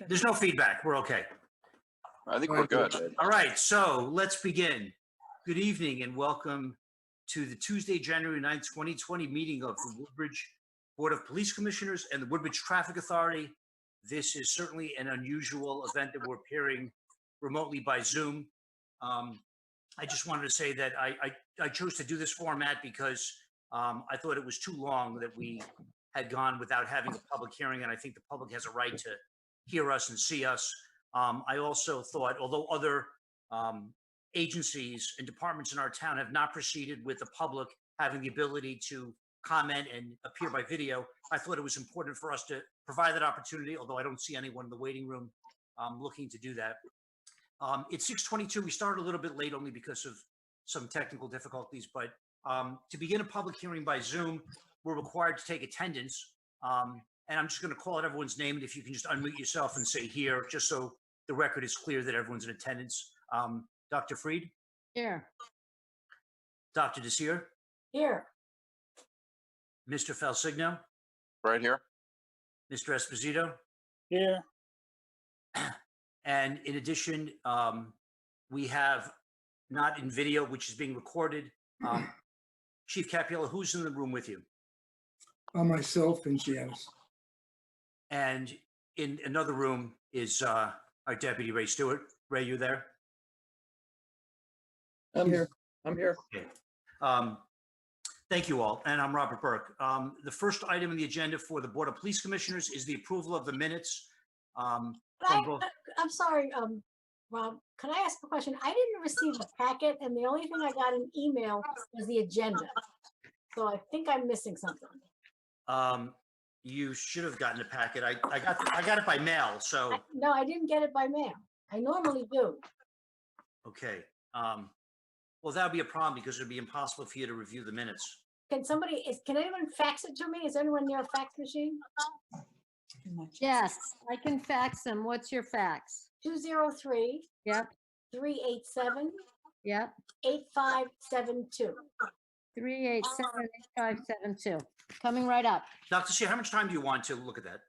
There's no feedback. We're okay. I think we're good. All right, so let's begin. Good evening and welcome to the Tuesday, January 9th, 2020 meeting of the Woodbridge Board of Police Commissioners and the Woodbridge Traffic Authority. This is certainly an unusual event that we're appearing remotely by Zoom. I just wanted to say that I chose to do this format because I thought it was too long that we had gone without having a public hearing, and I think the public has a right to hear us and see us. I also thought, although other agencies and departments in our town have not proceeded with the public having the ability to comment and appear by video, I thought it was important for us to provide that opportunity, although I don't see anyone in the waiting room looking to do that. It's 6:22. We started a little bit late only because of some technical difficulties, but to begin a public hearing by Zoom, we're required to take attendance. And I'm just going to call out everyone's name, and if you can just unmute yourself and say here, just so the record is clear that everyone's in attendance. Dr. Freed? Here. Dr. Desir? Here. Mr. Falsigno? Right here. Mr. Esposito? Here. And in addition, we have not in video, which is being recorded. Chief Capella, who's in the room with you? Myself and Janice. And in another room is our Deputy Ray Stewart. Ray, you there? I'm here. I'm here. Okay. Thank you all. And I'm Robert Burke. The first item on the agenda for the Board of Police Commissioners is the approval of the minutes. I'm sorry, Rob, can I ask a question? I didn't receive the packet, and the only thing I got in email was the agenda. So I think I'm missing something. You should have gotten a packet. I got it by mail. So no, I didn't get it by mail. I normally do. okay. Well, that would be a problem because it would be impossible for you to review the minutes. Can anyone fax it to me? Is anyone near a fax machine? Yes, I can fax them. What's your fax? 203. Yep. 387. Yep. 8572. 387-8572. Coming right up. Dr. Shea, how much time do you want to look at that?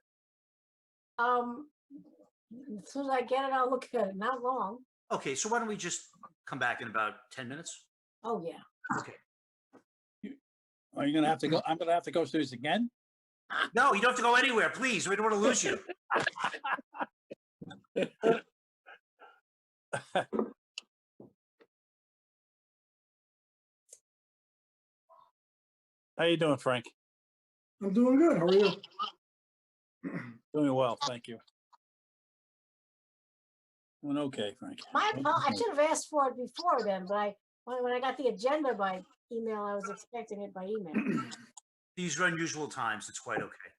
As soon as I get it, I'll look at it. Not long. Okay, so why don't we just come back in about 10 minutes? Oh, yeah. Okay. Are you gonna have to go? I'm gonna have to go through this again? No, you don't have to go anywhere, please. We don't want to lose you. How you doing, Frank? I'm doing good. How are you? Doing well, thank you. Doing okay, Frank. I should have asked for it before then, but when I got the agenda by email, I was expecting it by email. These are unusual times. It's quite okay.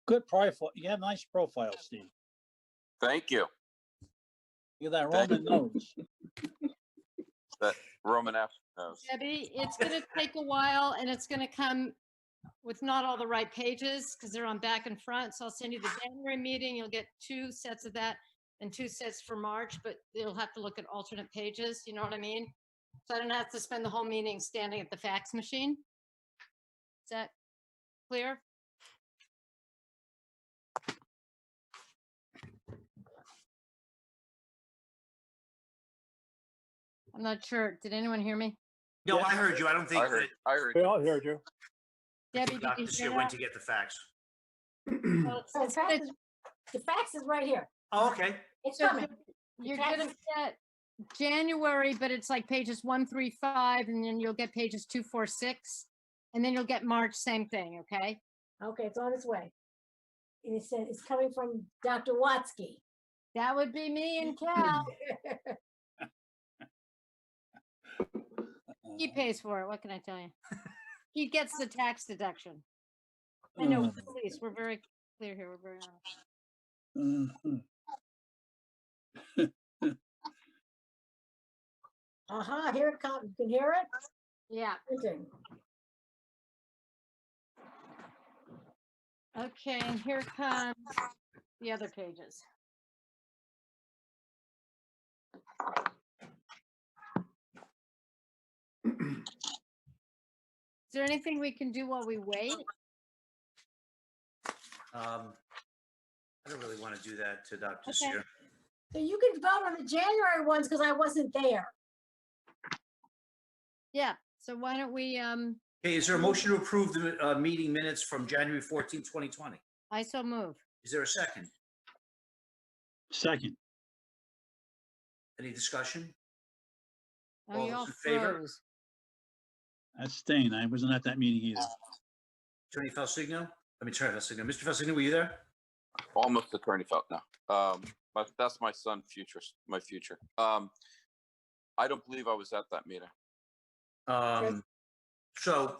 Good profile. You have a nice profile, Steve. Thank you. Look at that Thank Roman nose. That Roman F knows. Debbie, it's going to take a while, and it's going to come with not all the right pages because they're on back and front. So I'll send you the January meeting. You'll get 2 sets of that and 2 sets for March, but you'll have to look at alternate pages. You know what I mean? So I don't have to spend the whole meeting standing at the fax machine. Is that clear? I'm not sure. Did anyone hear me? No, Yeah. I heard you. I don't think I heard. I heard. We all heard you. Debbie, did Dr. you Shea hear went that? to get the fax. Well, The fax is right here. Oh, okay. It's So coming. you're fax gonna is- get January, but it's like pages 1 through 5, and then you'll get pages 2, 4, 6, and then you'll get March, same thing, okay? Okay, it's on its way. And it said it's coming from Dr. Watsky. That would be me and Cal. He pays for it. What can I tell you? He gets the tax deduction. I know, with the police, we're very clear here. We're very honest. Aha, here it comes. You can hear it? Yeah. Printing. Okay, and here comes the other pages. Is there anything we can do while we wait? I don't really want to do that to Dr. Okay. Seer. So you can vote on the January ones because I wasn't there. Yeah, so why don't we, Okay, is there a motion to approve the meeting minutes from January 14, 2020? I so move. Is there a second? Second, Any discussion? Oh, All you all those in favor? froze. abstain. I wasn't at that meeting either. Attorney Falsigno? Attorney Falsigno. Mr. Falsigno, were you there? Almost attorney felt no. But that's my son, my future. I don't believe I was at that meeting. So,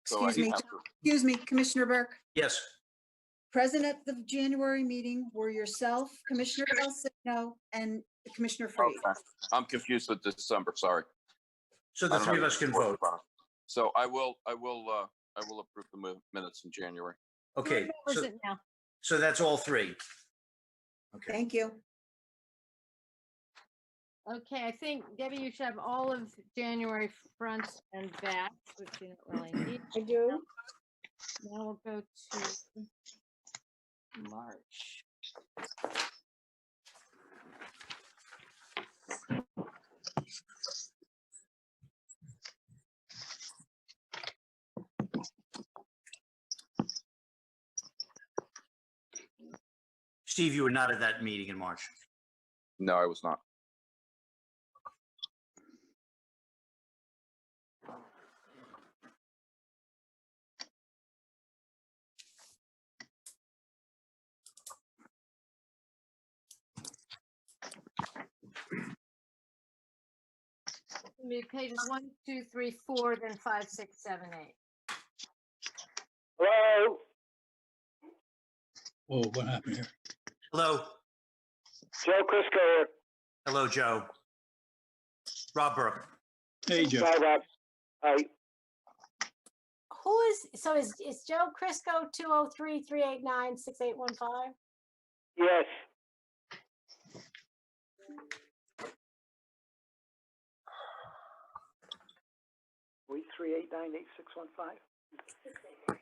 So I Excuse me, have to- excuse me, Commissioner Burke. yes, Present at the January meeting were yourself, Commissioner Alcino, and Commissioner Freed. Okay. I'm confused with December, sorry. so I the don't three have of us the can report vote. in front of me. So I will approve the minutes in January. Okay, Who remembers it now? so that's all three. Okay, Thank you. Okay, I think Debbie, you should have all of January front and back, which you don't really need. I do. Now we'll go to March. Steve, you were not at that meeting in March. No, I was not. It'll be pages 1, 2, 3, 4, then 5, 6, 7, 8. Hello, Oh, what happened here? Hello, Joe Crisco. hello, Joe. Rob Burke. Hey, Joe. Hi, Rob. Hi. Who is Joe Crisco 203-389-6815? Yes. Wait, 3898615.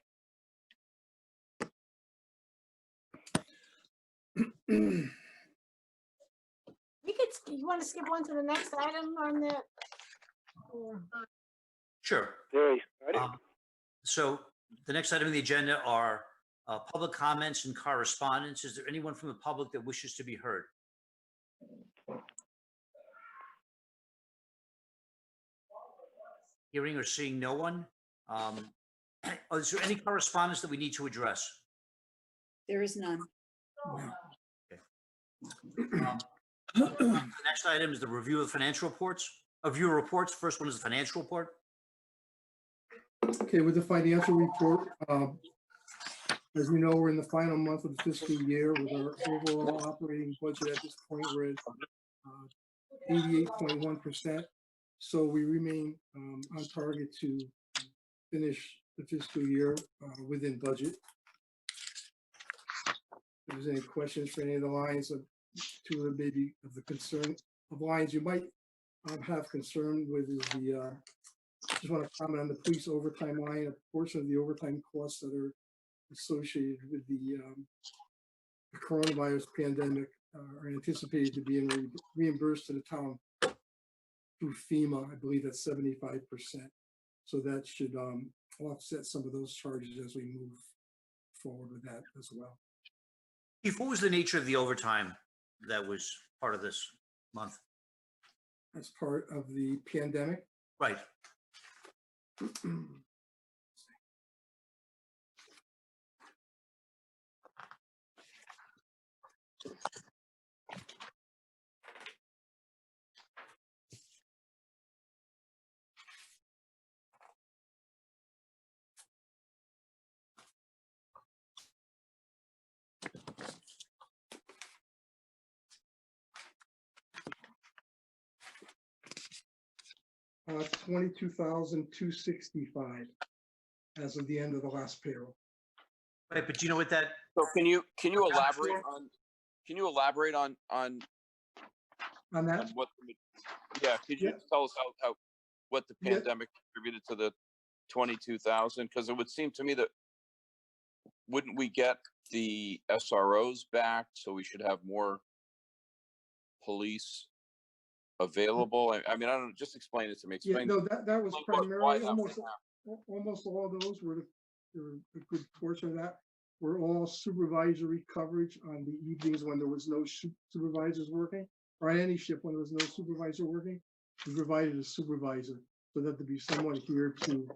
You want to skip one to the next item on the? or- Sure. There he started. So the next item on the agenda are public comments and correspondence. Is there anyone from the public that wishes to be heard? Hearing or seeing no one? Is there any correspondence that we need to address? There is none. The next item is the review of financial reports, viewer reports. First one is the financial report. Okay, with the financial report, as we know, we're in the final month of the fiscal year with our overall operating budget at this point, we're at 88.1%. So we remain on target to finish the fiscal year within budget. If there's any questions for any of the lines of two of the maybe of the concern of lines you might have concern with is the just want to comment on the police overtime line. A portion of the overtime costs that are associated with the coronavirus pandemic are anticipated to be reimbursed to the town through FEMA. I believe that's 75%. So that should offset some of those charges as we move forward with that as well. Chief, what was the nature of the overtime that was part of this month? As part of the pandemic. Right. 22,265 as of the end of the last payroll. Right, but do you know what that, So can you Account elaborate for? on, on On that, what, yeah, could you Yeah. tell us how, what the Yeah. pandemic contributed to the 22,000? Because it would seem to me that wouldn't we get the SROs back, so we should have more police available? I mean, I don't know, just explain it to me. yeah, Explain no, that was explain why primarily, that would happen. almost all of those were a good portion of that were all supervisory coverage on the evenings when there was no supervisors working, or on any shift when there was no supervisor working. We provided a supervisor so that there'd be someone here to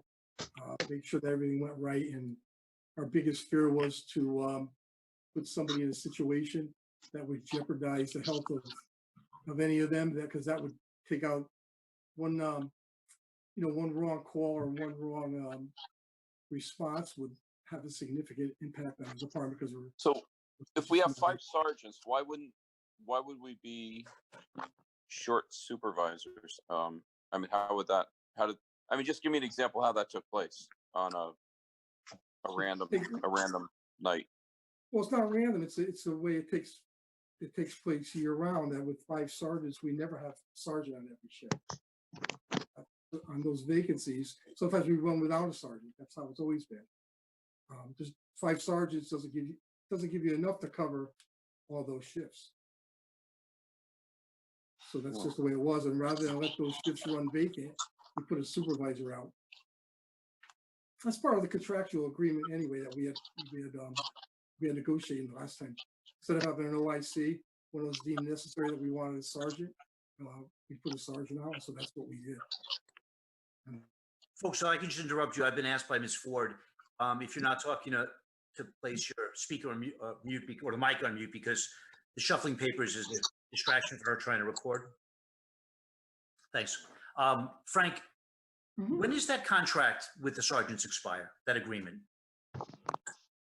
make sure that everything went right. And our biggest fear was to put somebody in a situation that would jeopardize the health of any of them, because that would take out one one wrong call or one wrong response would have a significant impact on the department, because we're. So if we have 5 sergeants, why would we be short supervisors? I mean, I mean, just give me an example how that took place on a random night. Well, it's not random. It's the way it takes place year round. That with 5 sergeants, we never have a sergeant on every shift. On those vacancies, sometimes we run without a sergeant. That's how it's always been. Just 5 sergeants doesn't give you enough to cover all those shifts. So that's just the way it was. And rather than let those shifts run vacant, we put a supervisor out. That's part of the contractual agreement anyway that we had negotiated the last time. Instead of having an OIC, when it was deemed necessary that we wanted a sergeant, we put a sergeant out. So that's what we did. folks, so I can just interrupt you. I've been asked by Ms. Ford, if you're not talking to place your speaker on mute or the mic on mute, because the shuffling papers is a distraction for her trying to record. Thanks. Frank, when does that contract with the sergeants expire, that agreement?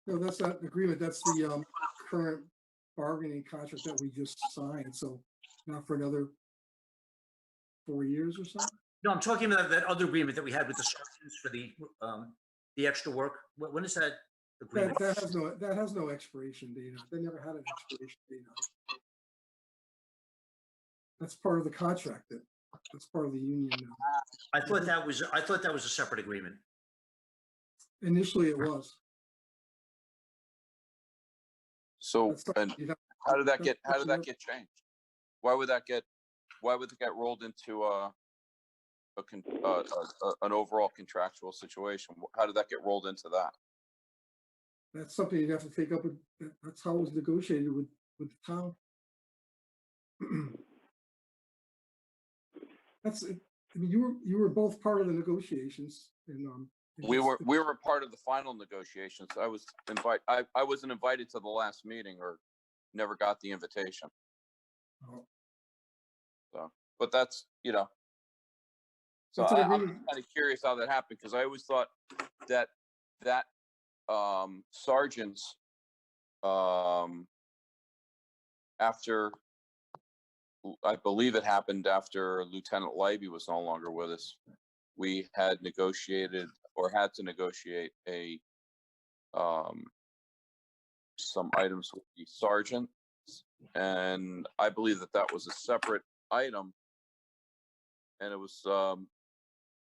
No, that's not the agreement. That's the current bargaining contract that we just signed. So not for another 4 years or so. No, I'm talking about that other agreement that we had with the sergeants for the extra work. When is that agreement? That has no expiration date. They never had an expiration date. That's part of the contract. That's part of the union. I thought that was a separate agreement. Initially, it was. So, and how did that get changed? Why would it get rolled into an overall contractual situation? How did that get rolled into that? That's something you'd have to take up with. That's how it was negotiated with the town. That's. I mean, you were both part of the negotiations, and we were a part of the final negotiations. I wasn't invited to the last meeting, or never got the invitation. Oh. So, but that's, So I'm kind of curious how that happened, because I always thought that sergeants, after, I believe it happened after Lieutenant Leiby was no longer with us, we had negotiated or had to negotiate some items with the sergeant, and I believe that was a separate item, and it was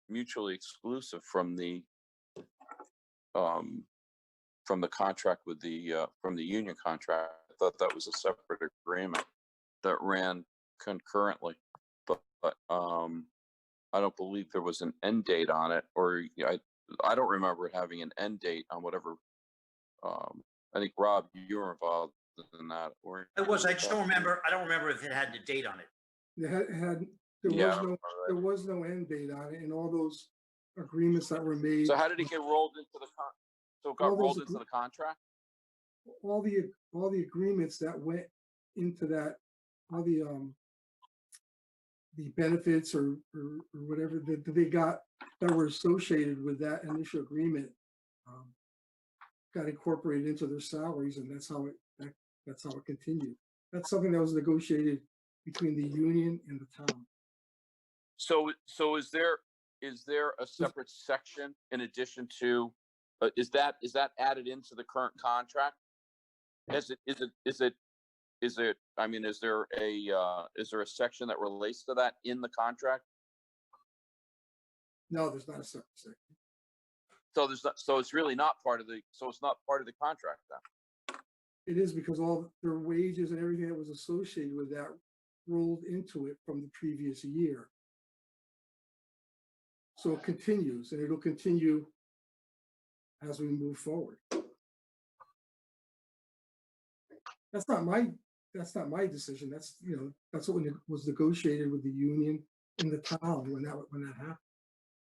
mutually exclusive from the contract with from the union contract. I thought that was a separate agreement that ran concurrently, but I don't believe there was an end date on it, or I don't remember it having an end date on whatever. I think Rob, you were involved in that, or I was. I just don't remember. I don't remember if it had a date on it. There was no end date on it, and all those agreements that were made. So how did it get rolled into the So it got rolled into the contract? All the agreements that went into that, all the benefits or whatever that they got that were associated with that initial agreement got incorporated into their salaries, and that's how it continued. That's something that was negotiated between the union and the town. So is there a separate section in addition to, is that added into the current contract? I mean, is there a section that relates to that in the contract? No, there's not a separate section. So it's really not part of it's not part of the contract then? It is because all their wages and everything that was associated with that rolled into it from the previous year. So it continues, and it'll continue as we move forward. That's not my decision. That's, that's what was negotiated with the union in the town when that happened.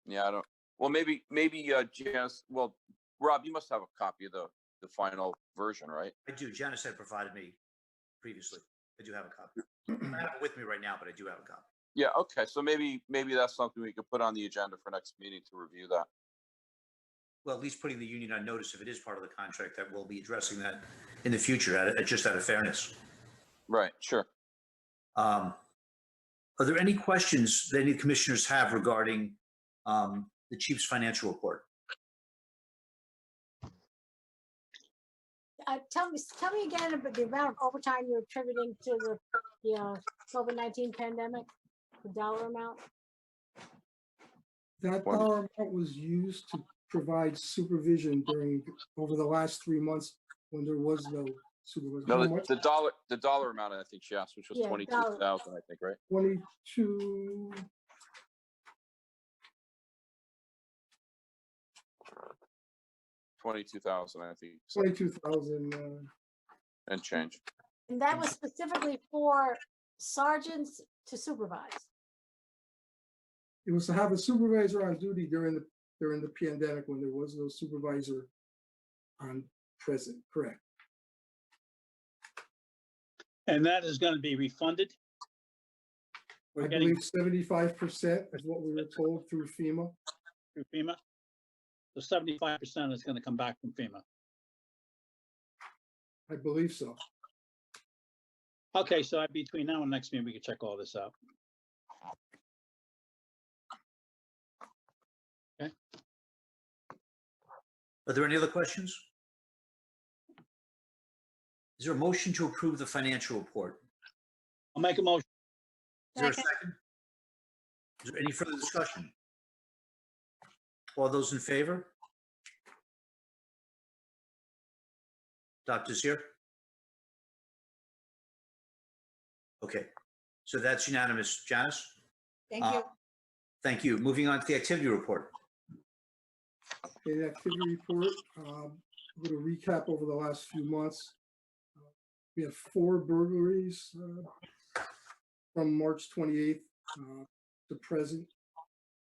Yeah, I don't, well, maybe, Janice, well, Rob, you must have a copy of the final version, right? I do. Janice had provided me previously. I do have a copy. I don't have it with me right now, but I do have a copy. Yeah, okay, so maybe that's something we could put on the agenda for next meeting to review that. Well, at least putting the union on notice if it is part of the contract that we'll be addressing that in the future, just out of fairness. Right, sure. Are there any questions that any commissioners have regarding the chief's financial report? Tell me again about the amount of overtime you're attributing to the COVID-19 pandemic, the dollar amount. That dollar amount was used to provide supervision over the last 3 months when there was no supervision. No, How much? the dollar amount, I think she asked, which was Yeah, 22,000, I think, right? 22. 22,000, I think. 22,000. And change. And that was specifically for sergeants to supervise. It was to have a supervisor on duty during the pandemic when there was no supervisor on present. Correct. And that is going to be refunded? I believe 75% is what we were told through FEMA. Through FEMA? So 75% is going to come back from FEMA. I believe so. Okay, so between now and next meeting, we can check all this out. Okay. Are there any other questions? Is there a motion to approve the financial report? I'll make a motion. Is there a second? Is there any further discussion? All those in favor? Dr. Zier? Okay, so that's unanimous. Janice? Thank you. Thank you. Moving on to the activity report. Okay, the activity report, a little recap over the last few months. We had 4 burglaries from March 28th to present.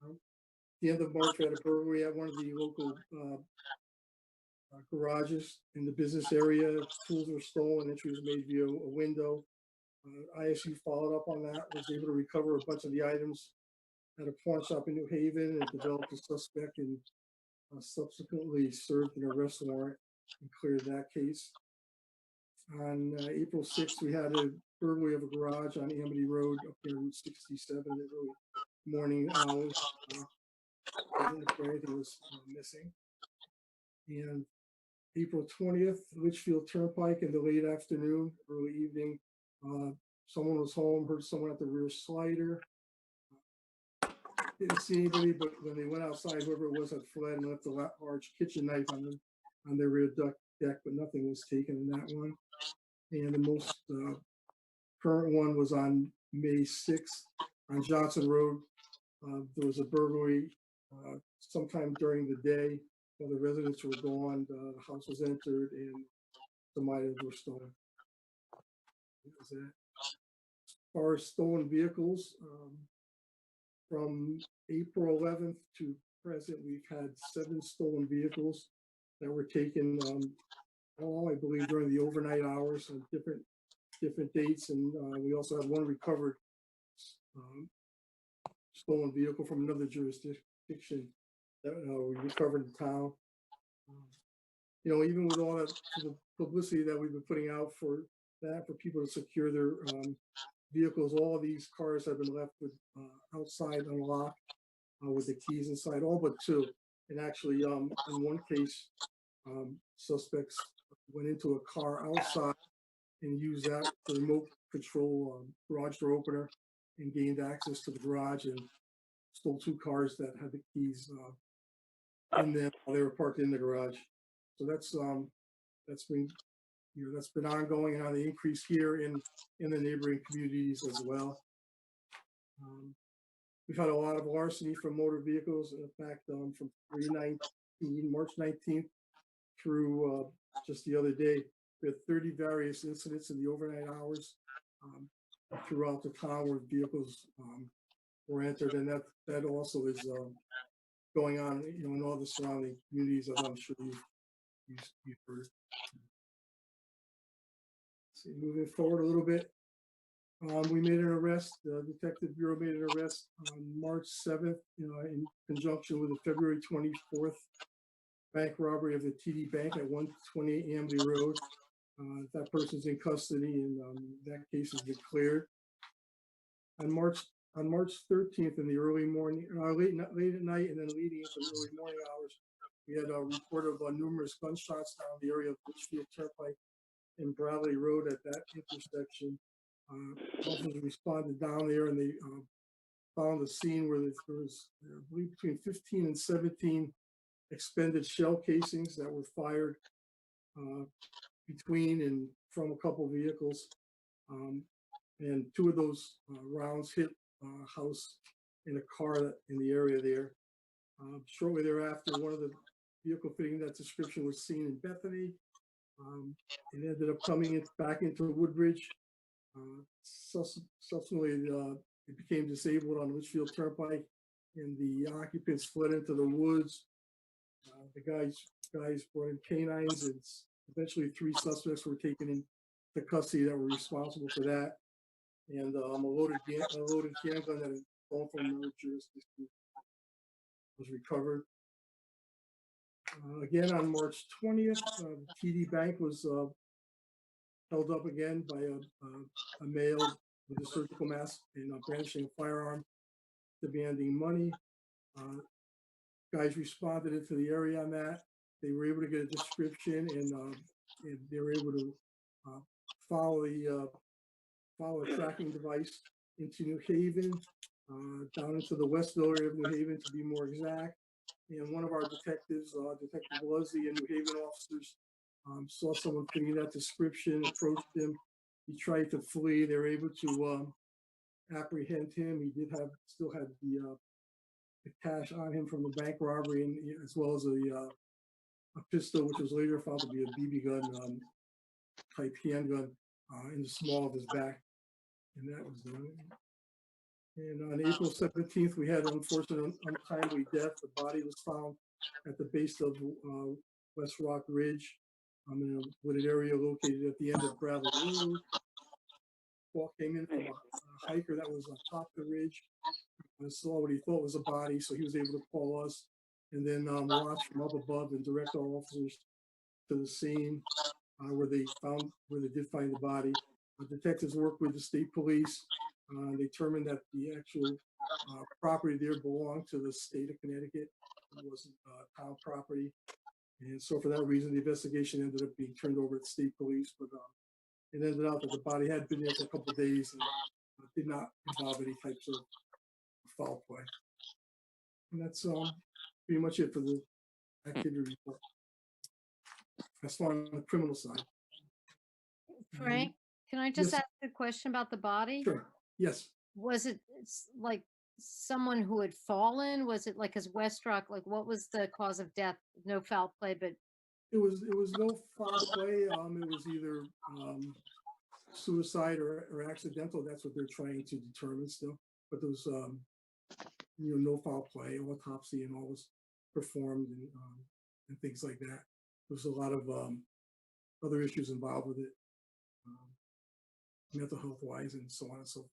At the end of March, we had a burglary at one of the local garages in the business area. Tools were stolen, entry was made via a window. ISU followed up on that, was able to recover a bunch of the items at a pawn shop in New Haven and developed a suspect and subsequently served an arrest warrant and cleared that case. On April 6th, we had a burglary of a garage on Amity Road up near Route 67 in the early morning hours. Anything was missing. And April 20th, Litchfield Turnpike in the late afternoon, early evening, someone was home, heard someone at the rear slider. Didn't see anybody, but when they went outside, whoever it was had fled and left a large kitchen knife on their rear deck, but nothing was taken in that one. And the most current one was on May 6th on Johnson Road. There was a burglary sometime during the day while the residents were gone. The house was entered and some items were stolen. That was it. As far as stolen vehicles, from April 11th to present, we've had 7 stolen vehicles that were taken, I believe, during the overnight hours on different dates, and we also had 1 recovered stolen vehicle from another jurisdiction that we recovered in town. Even with all that publicity that we've been putting out for people to secure their vehicles, all of these cars have been left with outside unlocked with the keys inside, all but two. And actually, in one case, suspects went into a car outside and used that to remote control garage door opener and gained access to the garage and stole two cars that had the keys in them while they were parked in the garage. So that's been that's been ongoing and on the increase here in the neighboring communities as well. We've had a lot of larceny from motor vehicles. In fact, from 3/19, March 19th through just the other day, we had 30 various incidents in the overnight hours throughout the town where vehicles were entered, and that also is going on, in all the surrounding communities, as I'm sure you've heard. See, moving forward a little bit, we made an arrest. The Detective Bureau made an arrest on March 7th, in conjunction with the February 24th bank robbery of the TD Bank at 128 Amity Road. That person's in custody, and that case has been cleared. On March 13th, in the early morning, late at night, and then leading into the early morning hours, we had a report of numerous gunshots down the area of Litchfield Turnpike and Bradley Road at that intersection. Officers responded down there, and they found a scene where there was, I believe, between 15 and 17 expended shell casings that were fired between and from a couple vehicles. And two of those rounds hit a house and a car in the area there. Shortly thereafter, one of the vehicle fitting that description was seen in Bethany. It ended up coming back into Woodbridge. Subsequently, it became disabled on Litchfield Turnpike, and the occupants fled into the woods. The guys brought in canines, and eventually 3 suspects were taken into custody that were responsible for that. And a loaded handgun that had fallen from another jurisdiction was recovered. Again, on March 20th, TD Bank was held up again by a male with a surgical mask and brandishing a firearm, demanding money. Guys responded into the area on that. They were able to get a description, and they were able to follow a tracking device into New Haven, down into the Westville area of New Haven, to be more exact. And one of our detectives, Detective Leslie, and New Haven officers saw someone fitting that description, approached him. He tried to flee. They were able to apprehend him. He still had the cash on him from the bank robbery, and as well as a pistol, which was later found to be a BB gun type handgun in the small of his back. And that was done. And on April 17th, we had an unfortunate untimely death. The body was found at the base of West Rock Ridge, in a wooded area located at the end of Bradley Road. Walk came in from a hiker that was on top of the ridge and saw what he thought was a body, so he was able to call us, and then watch from up above and direct our officers to the scene where they did find the body. Detectives worked with the state police. They determined that the actual property there belonged to the state of Connecticut. It wasn't town property. And so for that reason, the investigation ended up being turned over to state police, but it ended out that the body had been there for a couple of days and did not involve any types of foul play. And that's pretty much it for the activity report. As far as the criminal side. Frank, can I just Yes. ask a question about the body? Sure. Yes. Was it like someone who had fallen? Was it like his West Rock? Like, what was the cause of death? No foul play, but It was no foul play. It was either suicide or accidental. That's what they're trying to determine still. But there was no foul play. Autopsy and all was performed, and things like that. There was a lot of other issues involved with it, mental health wise, and so on and so forth.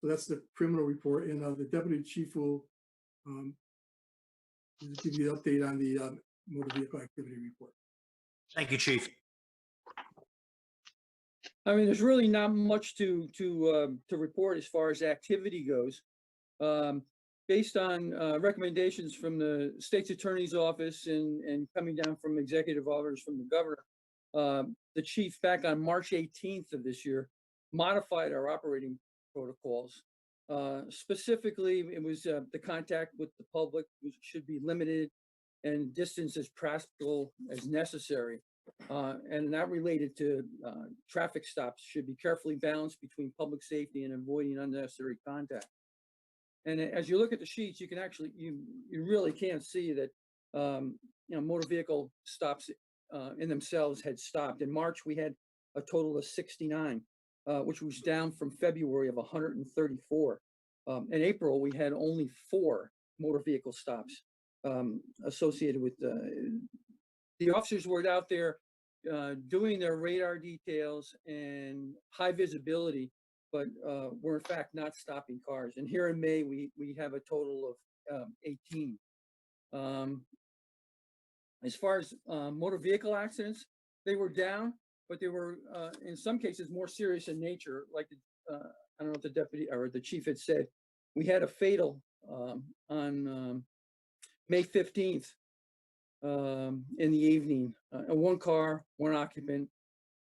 So that's the criminal report, and the deputy chief will give you an update on the motor vehicle activity report. Thank you, Chief. I mean, there's really not much to report as far as activity goes. Based on recommendations from the state's attorney's office and coming down from executive orders from the governor, the chief back on March 18th of this year modified our operating protocols. Specifically, it was the contact with the public should be limited and distance as practical as necessary. And that related to traffic stops should be carefully balanced between public safety and avoiding unnecessary contact. And as you look at the sheets, you can actually, you really can't see that, motor vehicle stops in themselves had stopped. In March, we had a total of 69, which was down from February of 134. In April, we had only 4 motor vehicle stops associated with the officers were out there doing their radar details and high visibility, but were in fact not stopping cars. And here in May, we have a total of 18. As far as motor vehicle accidents, they were down, but they were in some cases more serious in nature. Like I don't know if the deputy or the chief had said, we had a fatal on May 15th in the evening. One car, one occupant.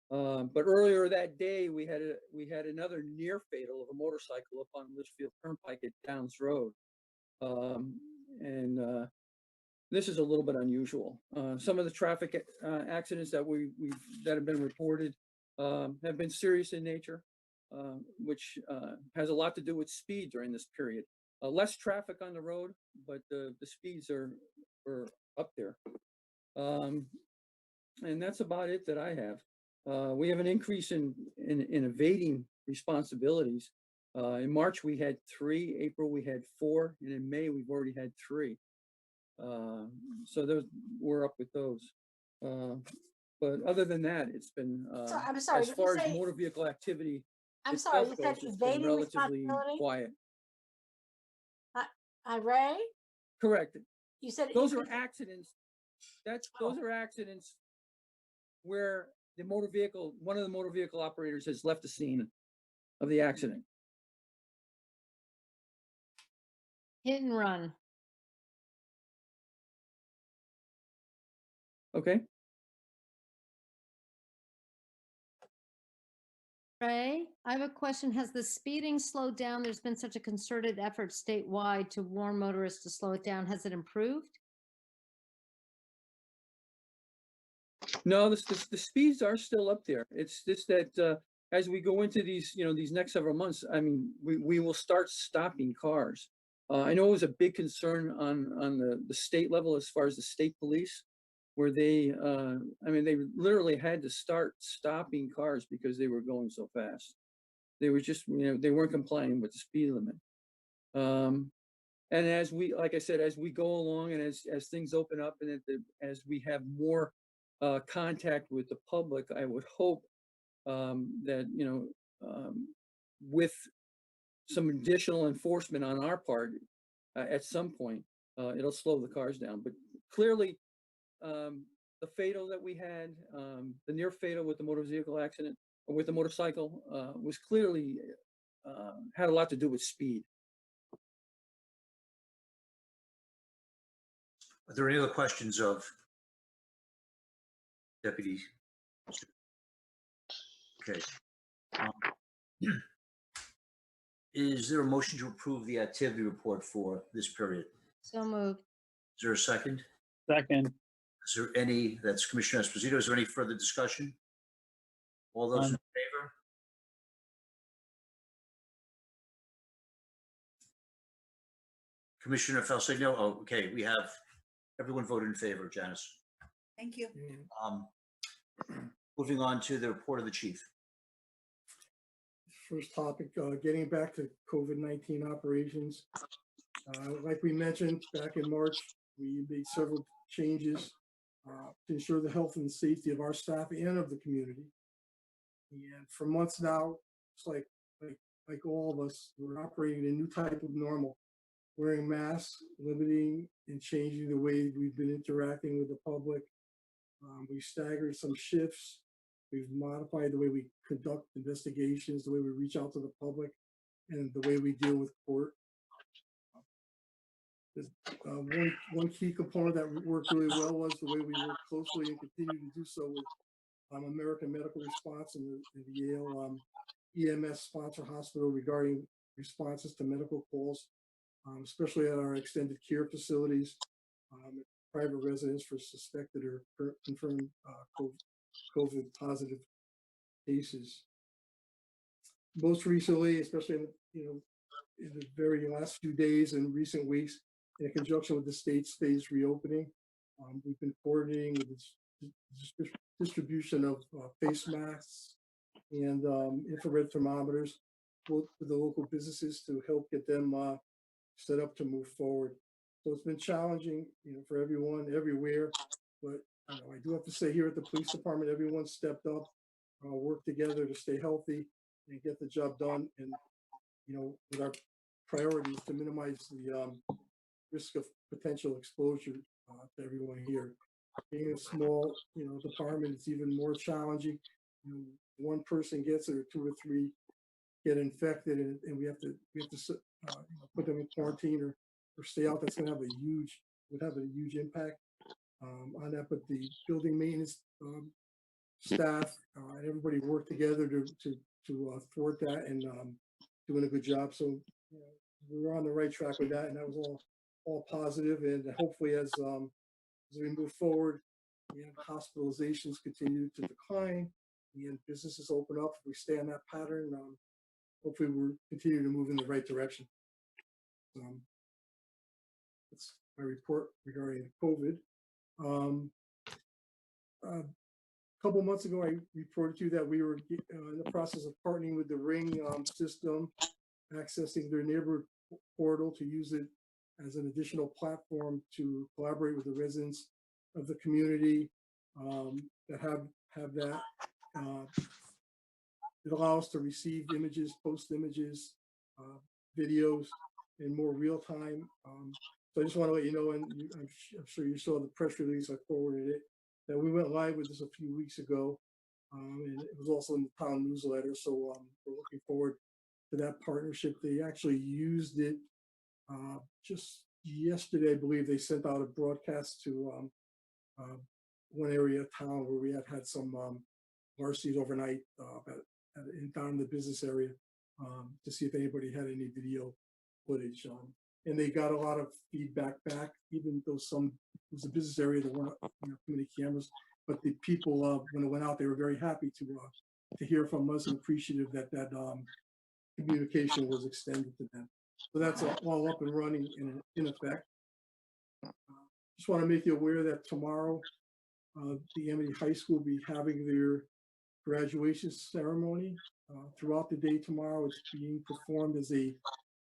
But earlier that day, we had another near fatal of a motorcycle up on Litchfield Turnpike at Downs Road, and this is a little bit unusual. Some of the traffic accidents that that have been reported have been serious in nature, which has a lot to do with speed during this period. Less traffic on the road, but the speeds are up there. And that's about it that I have. We have an increase in evading responsibilities. In March, we had 3, April, we had 4, and in May, we've already had 3. So we're up with those. But other than that, it's been, So, I'm sorry, as did you far as say- motor vehicle activity, I'm sorry, itself you said goes, it's been evading relatively responsibility? quiet. Ray, Correct. you said. Those are increase- accidents. Those are accidents where one of the motor vehicle operators has left the scene of the accident. Hit and run. Okay. Ray, I have a question. Has the speeding slowed down? There's been such a concerted effort statewide to warn motorists to slow it down. Has it improved? No, the speeds are still up there. It's just that as we go into these next several months, I mean, we will start stopping cars. I know it was a big concern on the state level as far as the state police, where they literally had to start stopping cars because they were going so fast. They were just, they weren't complying with the speed limit. And as like I said, as we go along and as things open up and as we have more contact with the public, I would hope that, with some additional enforcement on our part, at some point, it'll slow the cars down. But clearly, the fatal that we had, the near fatal with the motor vehicle accident, or with the motorcycle, was clearly had a lot to do with speed. Are there any other questions of Deputy? Okay. Is there a motion to approve the activity report for this period? So moved. Is there a second? Second. Is there any, that's Commissioner Esposito, is there any further discussion? All those in favor? Commissioner Falsigno, oh, okay, we have, everyone voted in favor, Janice. Thank you. Moving on to the report of the chief. First topic, getting back to COVID-19 operations. Like we mentioned back in March, we made several changes to ensure the health and safety of our staff and of the community. And for months now, it's like all of us, we're operating in a new type of normal, wearing masks, limiting and changing the way we've been interacting with the public. We staggered some shifts. We've modified the way we conduct investigations, the way we reach out to the public, and the way we deal with court. One key component that worked really well was the way we work closely and continue to do so with American Medical Response and the Yale EMS sponsor hospital regarding responses to medical calls, especially at our extended care facilities, private residents for suspected or confirmed COVID positive cases. Most recently, especially in the very last few days and recent weeks, in conjunction with the state's phased reopening, we've been coordinating with the distribution of face masks and infrared thermometers for the local businesses to help get them set up to move forward. So it's been challenging, for everyone everywhere. But I do have to say, here at the police department, everyone stepped up, worked together to stay healthy and get the job done. And with our priorities to minimize the risk of potential exposure to everyone here. Being a small, department, it's even more challenging. One person gets it, or two or three get infected, and we have to put them in quarantine or stay out. That's going to have a huge impact on that. But the building maintenance staff and everybody worked together to thwart that and doing a good job. So we were on the right track with that, and that was all positive. And hopefully, as we move forward, and hospitalizations continue to decline, and businesses open up, if we stay on that pattern, hopefully we'll continue to move in the right direction. That's my report regarding COVID. A couple months ago, I reported to you that we were in the process of partnering with the Ring system, accessing their neighborhood portal to use it as an additional platform to collaborate with the residents of the community that have that. It allows us to receive images, post images, videos in more real time. So I just want to let you know, and I'm sure you saw the press release, I forwarded it, that we went live with this a few weeks ago. And it was also in the town newsletter. So we're looking forward to that partnership. They actually used it just yesterday. I believe they sent out a broadcast to one area of town where we had some larcenies overnight down in the business area to see if anybody had any video footage. And they got a lot of feedback back, even though it was a business area, there weren't too many cameras. But the people, when it went out, they were very happy to hear from us and appreciative that communication was extended to them. So that's all up and running in effect. Just want to make you aware that tomorrow, the Amity High School will be having their graduation ceremony. Throughout the day tomorrow, it's being performed as a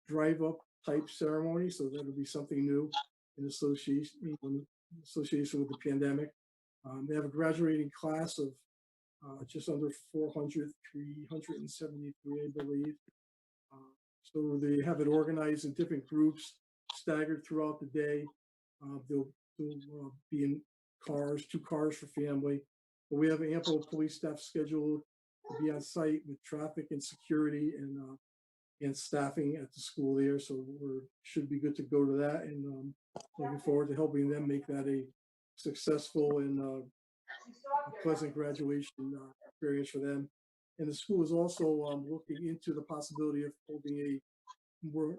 drive-up type ceremony, so that'll be something new in association with the pandemic. They have a graduating class of just under 400, 373, I believe. So they have it organized in different groups, staggered throughout the day. They'll be in cars, 2 cars for family. But we have ample police staff scheduled to be on site with traffic and security and staffing at the school there. So we should be good to go to that, and looking forward to helping them make that a successful and pleasant graduation experience for them. And the school is also looking into the possibility of holding a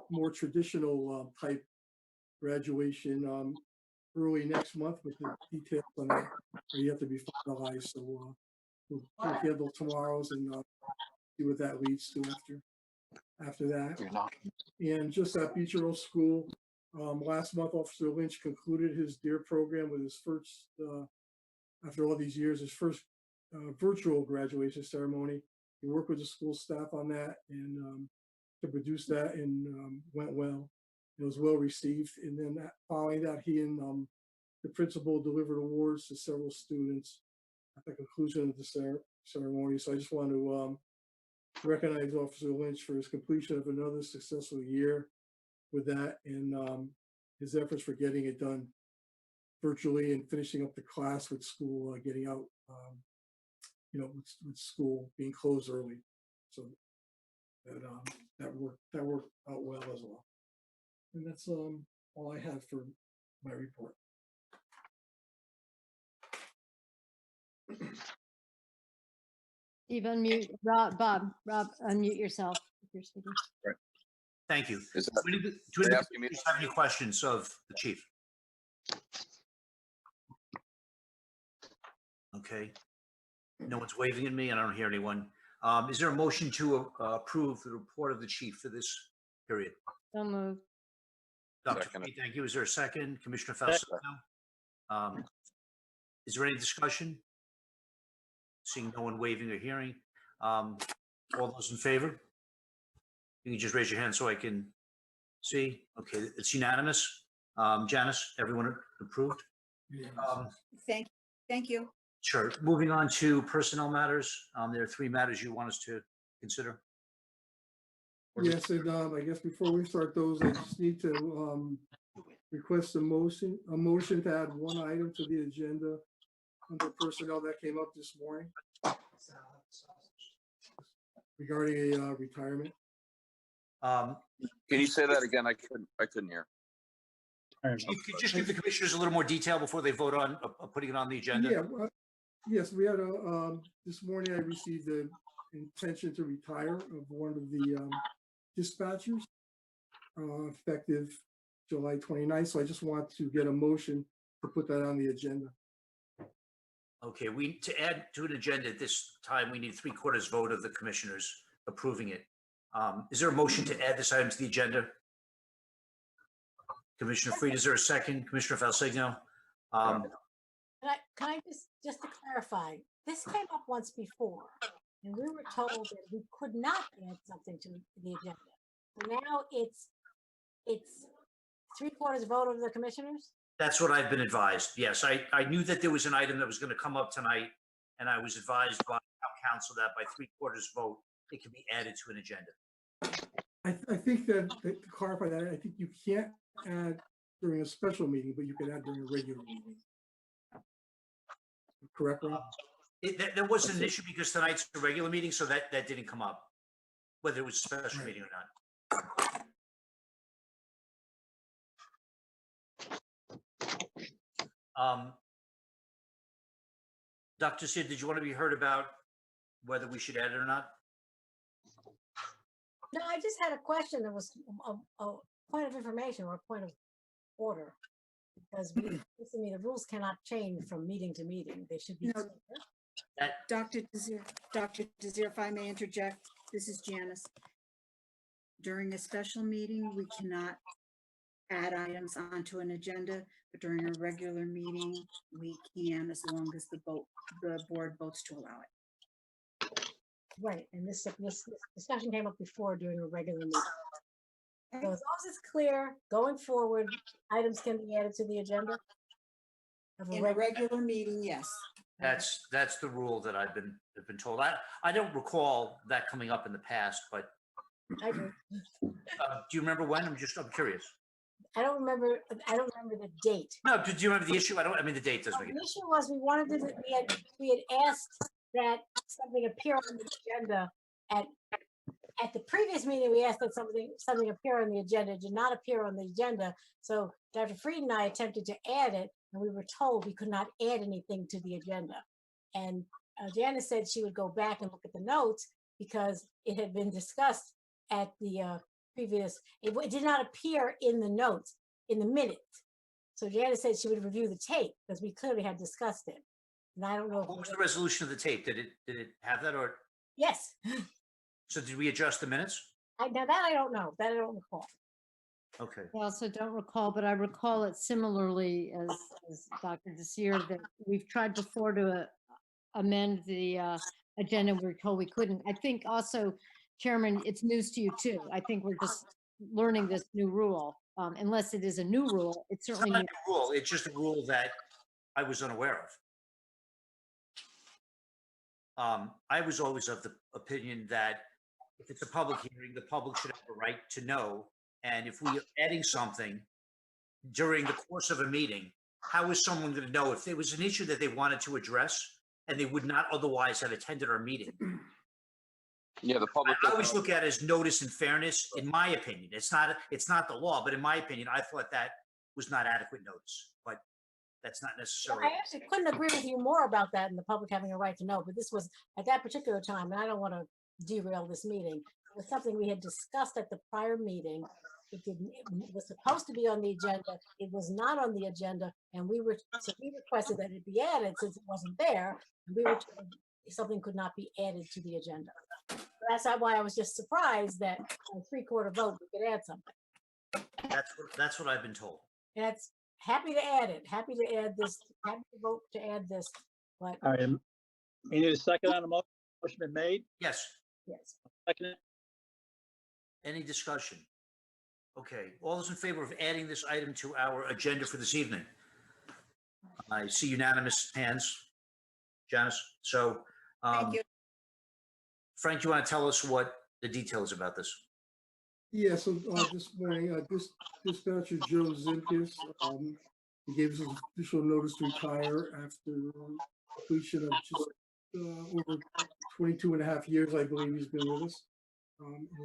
more traditional type graduation early next month, with the details on that yet to be finalized. So we'll handle tomorrow's and see what that leads to after that. And just at Beecher Rd School, last month, Officer Lynch concluded his DARE program with his first, after all these years, his first virtual graduation ceremony. He worked with the school staff on that and to produce that, and went well. It was well received. And then following that, he and the principal delivered awards to several students at the conclusion of the ceremony. So I just want to recognize Officer Lynch for his completion of another successful year with that, and his efforts for getting it done virtually and finishing up the class with school getting out with school being closed early. So that worked out well as well. And that's all I have for my report. Steve, unmute. Bob, unmute yourself if you're speaking. Thank you. Is that, Do any of the they asking me? commissioners have any questions of the chief? Okay. No one's waving at me and I don't hear anyone. Is there a motion to approve the report of the chief for this period? So moved. Dr. Second. Freed, thank you. Is there a second? Commissioner Falsino? Is there any discussion? Seeing no one waving or hearing. All those in favor? You can just raise your hand so I can see. Okay, it's unanimous. Janice, everyone approved? Yeah. Thank you. Sure. Moving on to personnel matters. There are 3 matters you want us to consider. Yes, and I guess before we start those, I just need to request a motion to add one item to the agenda under personnel that came up this morning regarding a retirement. Can you say that again? I couldn't hear. Chief, could you just give the commissioners a little more detail before they vote on putting it on the agenda? Yeah, yes, we had this morning I received the intention to retire of one of the dispatchers effective July 29th. So I just want to get a motion to put that on the agenda. Okay, to add to an agenda at this time, we need 3/4 vote of the commissioners approving it. Is there a motion to add this item to the agenda? Commissioner Freed, is there a second? Commissioner Falsigno? Can I just to clarify, this came up once before, and we were told that we could not add something to the agenda. So now it's 3/4 vote of the commissioners? That's what I've been advised. Yes, I knew that there was an item that was going to come up tonight, and I was advised by town council that by 3/4 vote, it can be added to an agenda. I think that to clarify that, I think you can't add during a special meeting, but you can add during a regular meeting. Correct, Rob? There wasn't an issue because tonight's a regular meeting, so that didn't come up, whether it was a special meeting or not. Dr. Sid, did you want to be heard about whether we should add it or not? No, I just had a question that was a point of information or a point of order. Because listen, the rules cannot change from meeting to meeting. They should be. No. Dr. Desir, if I may interject, this is Janice. During a special meeting, we cannot add items onto an agenda, but during a regular meeting, we can, as long as the board votes to allow it. Right, and this discussion came up before during a regular meeting. So as long as it's clear, going forward, items can be added to the agenda. In a regular meeting, yes. That's the rule that I've been told. I don't recall that coming up in the past, but I do. do you remember when? I'm curious. I don't remember the date. No, do you remember the issue? I mean, the date doesn't make a The difference. issue was we had asked that something appear on the agenda at the previous meeting. We asked that something appear on the agenda. It did not appear on the agenda. So Dr. Freed and I attempted to add it, and we were told we could not add anything to the agenda. And Janice said she would go back and look at the notes because it had been discussed at the previous. It did not appear in the notes in the minutes. So Janice said she would review the tape because we clearly had discussed it. And I don't know. What was the resolution of the tape? Did it have that or? Yes. So did we adjust the minutes? Now that I don't know. That I don't recall. Okay. I also don't recall, but I recall it similarly as Dr. Desir, that we've tried before to amend the agenda. We're told we couldn't. I think also, Chairman, it's news to you too. I think we're just learning this new rule. Unless it is a new rule, it's certainly It's not a new rule. It's just a rule that I was unaware of. I was always of the opinion that if it's a public hearing, the public should have a right to know. And if we are adding something during the course of a meeting, how is someone going to know if there was an issue that they wanted to address? and they would not otherwise have attended our meeting. Yeah, the public. I always look at it as notice and fairness, in my opinion. It's not the law, but in my opinion, I thought that was not adequate notice, but that's not necessarily. I actually couldn't agree with you more about that and the public having a right to know, but this was at that particular time, and I don't want to derail this meeting. It was something we had discussed at the prior meeting. It was supposed to be on the agenda. It was not on the agenda, and we requested that it be added since it wasn't there. And we were told something could not be added to the agenda. That's why I was just surprised that on a 3/4 vote we could add something. That's what I've been told. That's happy to add it. Happy to add this. Happy to vote to add this. But All right, we need a second on the motion. Motion been made. Yes. yes, Second it. Any discussion? Okay, all those in favor of adding this item to our agenda for this evening? I see unanimous hands. Janice, so. Thank you. Frank, you want to tell us what the details about this? Yeah, so this morning, dispatcher Joe Zimkis, he gave us an official notice to retire after completion of just over 22 and a half years, I believe he's been with us.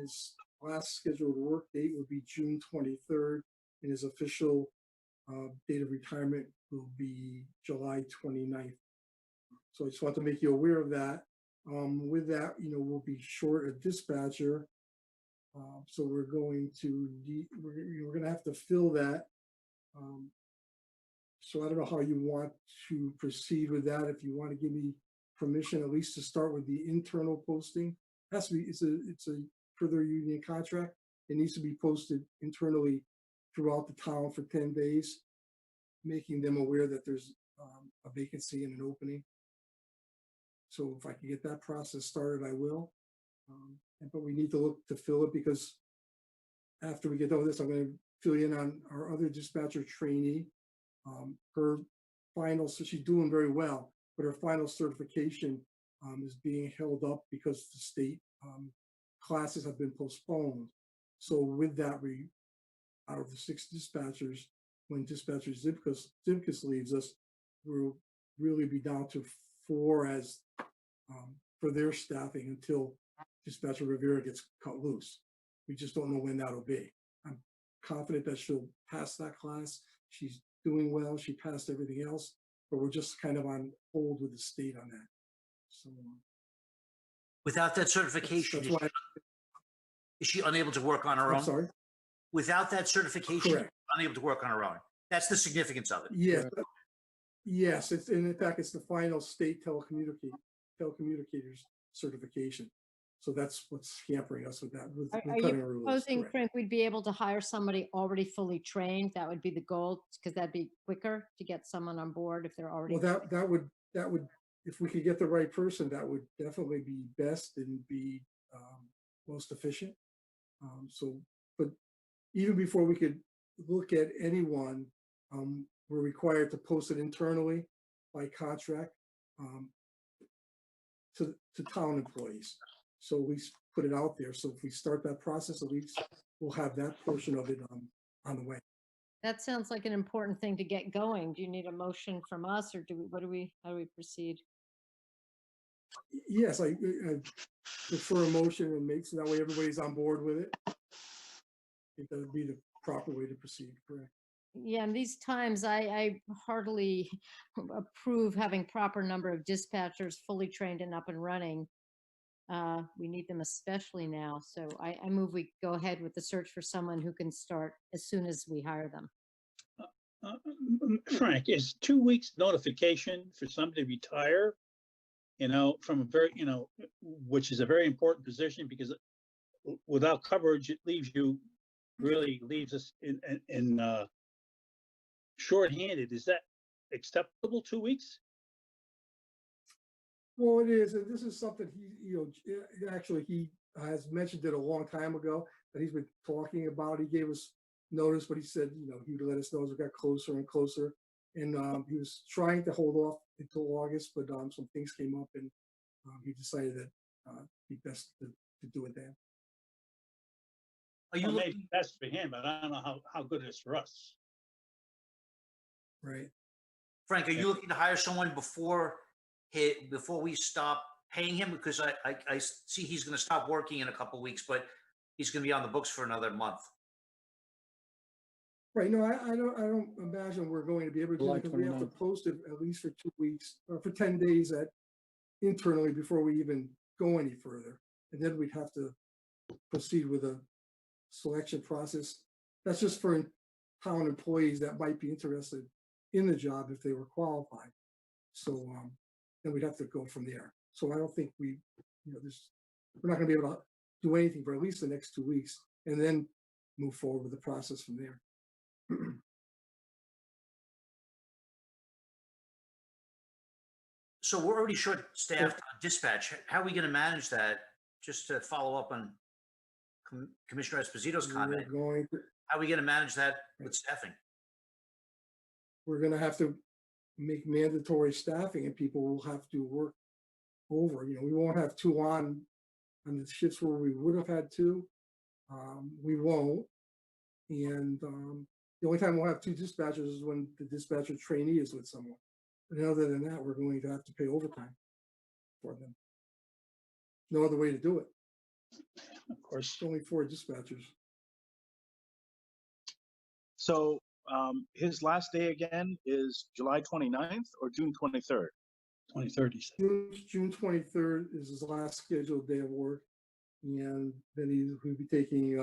His last scheduled work date will be June 23rd, and his official date of retirement will be July 29th. So I just want to make you aware of that. With that, we'll be short a dispatcher. So we're going to have to fill that. So I don't know how you want to proceed with that. If you want to give me permission, at least to start with the internal posting. It has to be, it's a per their union contract. It needs to be posted internally throughout the town for 10 days, making them aware that there's a vacancy and an opening. So if I can get that process started, I will. But we need to look to fill it, because after we get done with this, I'm going to fill in on our other dispatcher trainee. Her final, so she's doing very well, but her final certification is being held up because the state classes have been postponed. So with that, out of the 6 dispatchers, when dispatcher Zimkis leaves us, we'll really be down to 4 as for their staffing until dispatcher Rivera gets cut loose. We just don't know when that'll be. I'm confident that she'll pass that class. She's doing well. She passed everything else, but we're just kind of on hold with the state on that. So Without that certification, that's why. is she unable to work on her I'm own? sorry. Without that certification, Correct. unable to work on her own. That's the significance of it. Yes. Yes. It's, and in fact, it's the final state telecommunicators certification. So that's what's hampering us with that. With Are cutting you our rules. proposing, Correct. Frank, we'd be able to hire somebody already fully trained? That would be the goal, because that'd be quicker to get someone on board if they're already. Well, that would, if we could get the right person, that would definitely be best and be most efficient. But even before we could look at anyone, we're required to post it internally by contract to town employees. So we put it out there. So if we start that process, at least we'll have that portion of it on the way. That sounds like an important thing to get going. Do you need a motion from us, or how do we proceed? Yes, I prefer a motion and make so that way everybody's on board with it. I think that would be the proper way to proceed, correct? Yeah, in these times, I heartily approve having proper number of dispatchers fully trained and up and running. We need them especially now. So I move we go ahead with the search for someone who can start as soon as we hire them. Frank, is 2 weeks notification for somebody to retire, from a very, which is a very important position, because without coverage, it leaves us in shorthanded. Is that acceptable, 2 weeks? Well, it is, and this is something he has mentioned it a long time ago that he's been talking about. He gave us notice, but he said, he would let us know as we got closer and closer. And he was trying to hold off until August, but some things came up, and he decided that it'd be best to do it then. Are you Well, looking, maybe that's for him, but I don't know how good it is for us. Right. Frank, are you looking to hire someone before before we stop paying him? Because I see he's going to stop working in a couple weeks, but he's going to be on the books for another month. Right, no, I don't imagine we're going to be able to, do July it, because we have to 29th. post it at least for 2 weeks, or for 10 days internally before we even go any further. And then we'd have to proceed with a selection process. That's just for town employees that might be interested in the job if they were qualified. So then we'd have to go from there. So I don't think we're not gonna be able to do anything for at least the next 2 weeks, and then move forward with the process from there. So we're already short-staffed on dispatch. How are we going to manage that? Just to follow up on Commissioner Esposito's comment, how are we going to manage that with staffing? We're gonna have to make mandatory staffing, and people will have to work over. We won't have 2 on the shifts where we would have had 2. We won't. And the only time we'll have 2 dispatchers is when the dispatcher trainee is with someone. And other than that, we're going to have to pay overtime for them. No other way to do it. Of course. It's only 4 dispatchers. So his last day again is July 29th or June 23rd? 23rd, he said. June 23rd is his last scheduled day of work. And then he'll be taking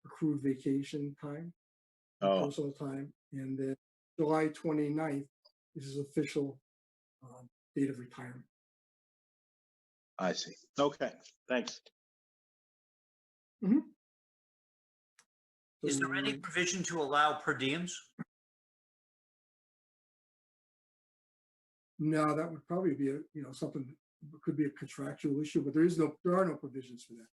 accrued vacation time, personal time. And then July 29th is his official date of retirement. I see. Okay, thanks. Is there any provision to allow per diems? No, that would probably be something that could be a contractual issue, but there are no provisions for that.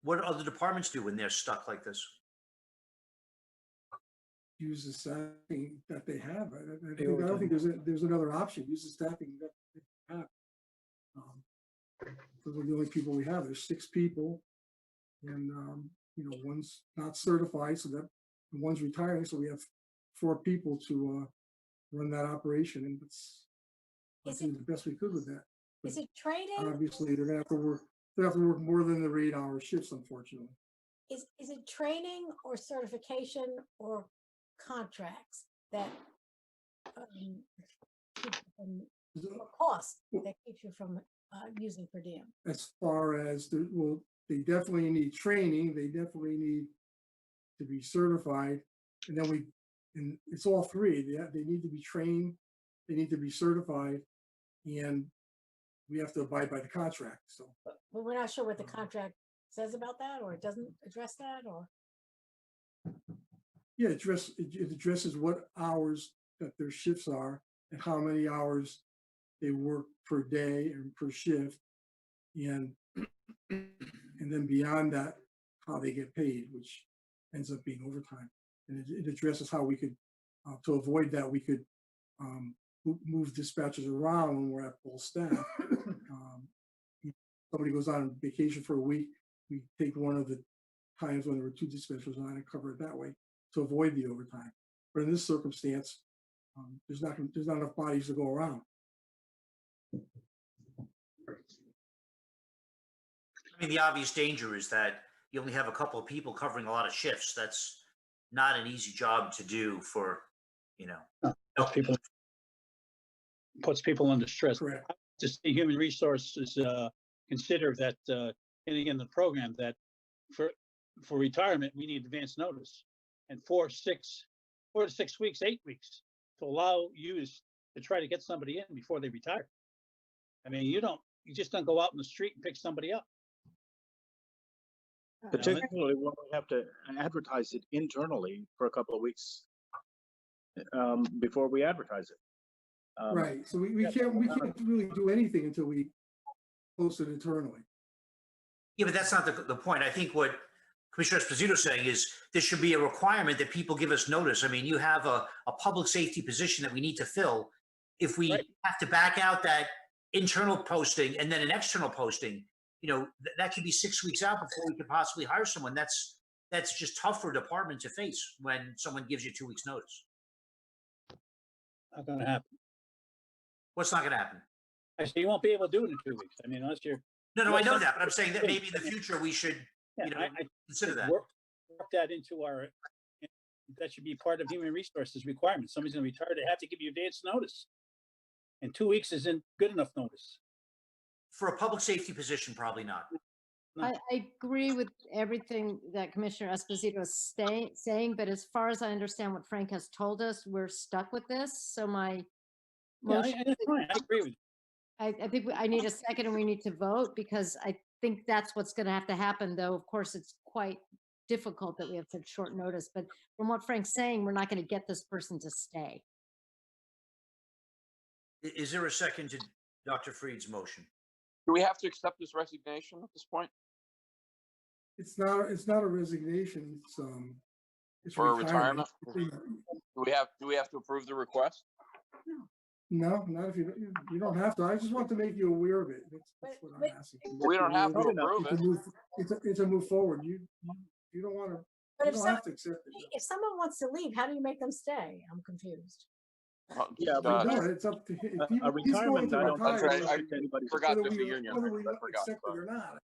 What do other departments do when they're stuck like this? Use the staffing that they have. I don't think there's another option. Use the staffing that they have. Those are the only people we have. There's 6 people, and one's not certified, so that one's retiring. So we have 4 people to run that operation, and I think the best we could with that. But Is it training? obviously, they're gonna have to work. They have to work more than their 8-hour shifts, unfortunately. Is it training or certification or contracts that keep you from, or cost that keeps you from using per diem? As far as they definitely need training. They definitely need to be certified, and then and it's all 3. They need to be trained. They need to be certified, and we have to abide by the contract. So, But we're not sure what the contract says about that, or it doesn't address that, or? yeah, it addresses what hours that their shifts are and how many hours they work per day and per shift, and then beyond that, how they get paid, which ends up being overtime. And it addresses how we could, to avoid that, we could move dispatchers around when we're at full staff. Somebody goes on vacation for a week, we take one of the times when there were 2 dispatchers on and cover it that way to avoid the overtime. But in this circumstance, there's not enough bodies to go around. I mean, the obvious danger is that you only have a couple of people covering a lot of shifts. That's not an easy job to do for, Puts people under stress. Correct. Just the human resources consider that getting in the program that for retirement, we need advance notice, and 4 to 6 weeks, 8 weeks to allow you to try to get somebody in before they retire. I mean, you just don't go out in the street and pick somebody up. Particularly when we have to advertise it internally for a couple of weeks before we advertise it. Right. So we can't really do anything until we post it internally. Yeah, but that's not the point. I think what Commissioner Esposito is saying is there should be a requirement that people give us notice. I mean, you have a public safety position that we need to fill. If we have to back out that internal posting and then an external posting, that could be 6 weeks out before we could possibly hire someone. That's that's just tough for a department to face when someone gives you 2 weeks' notice. Not gonna happen. What's not going to happen? I say you won't be able to do it in 2 weeks. I mean, unless you're. No, I Well, know some- that, but I'm saying that maybe in the future we should, Yeah, you know, I consider that. work that into our, that should be part of human resources requirements. Somebody's gonna retire, they have to give you advance notice. And 2 weeks isn't good enough notice. For a public safety position, probably not. No. I agree with everything that Commissioner Esposito is saying, but as far as I understand what Frank has told us, we're stuck with this. So my Yeah, motion, that's fine. I agree with you. I think I need a second and we need to vote because I think that's what's going to have to happen, though. Of course, it's quite difficult that we have such short notice, but from what Frank's saying, we're not going to get this person to stay. Is there a second to Dr. Freed's motion? Do we have to accept this resignation at this point? It's not a resignation, it's For a retirement? It's Do we have to approve the request? No, not if you don't have to. I just want to make you aware of it. That's what I'm asking. We don't have to approve it. It's a move forward. You don't want to, But you if don't some, have to accept it. if someone wants to leave, how do you make them stay? I'm confused. Yeah, Uh, No, it's up to him. If A he's going retirement, to I don't think retire, Okay, I affect anybody's. forgot whether there's a we- union. whether we I forgot. accept it or not.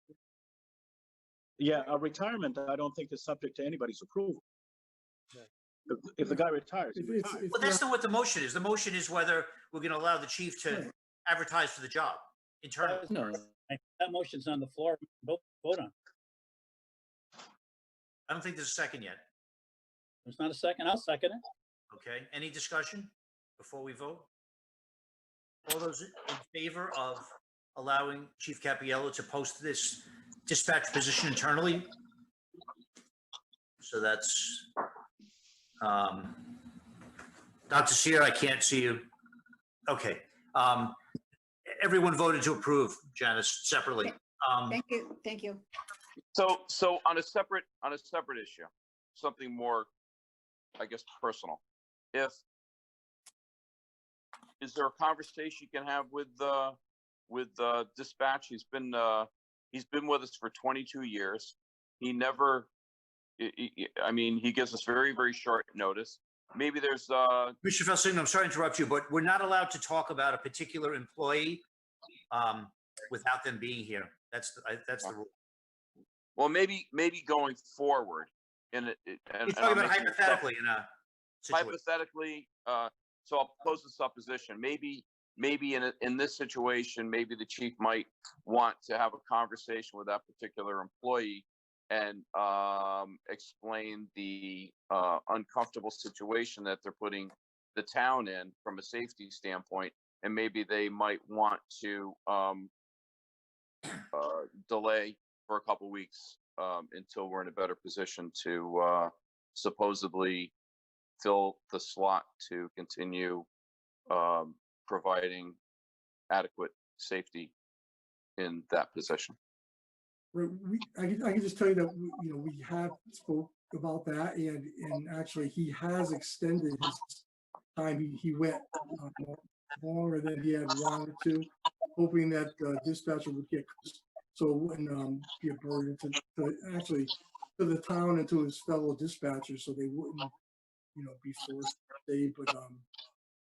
Yeah, a retirement, I don't think is subject to anybody's approval. If the guy retires, he It's, retires. it's Well, that's not- not what the motion is. The motion is whether we're going to allow the chief to Right. advertise for the job internally. No, That motion's on the floor. Vote on. I don't think there's a second yet. There's not a second. I'll second it. Okay, any discussion before we vote? All those in favor of allowing Chief Capiello to post this dispatch position internally? So that's, Dr. Seer, I can't see you. Okay, everyone voted to approve, Janice, separately. Thank you, thank you. So on a separate issue, something more, I guess, personal. Is there a conversation you can have with dispatch? He's been with us for 22 years. He never, I mean, he gives us very, very short notice. Maybe there's Mr. Felsigno, I'm sorry to interrupt you, but we're not allowed to talk about a particular employee without them being here. That's the rule. well, maybe going forward in it. You're talking about hypothetically in a situation. Hypothetically, so I'll pose the supposition. Maybe in this situation, maybe the chief might want to have a conversation with that particular employee and explain the uncomfortable situation that they're putting the town in from a safety standpoint, and maybe they might want to delay for a couple weeks until we're in a better position to supposedly fill the slot to continue providing adequate safety in that position. I can just tell you that, we have spoke about that and actually he has extended his time. He went longer than he had wanted to, hoping that dispatcher would get, so it wouldn't be a burden to the town and to his fellow dispatchers, so they wouldn't, be forced to stay, but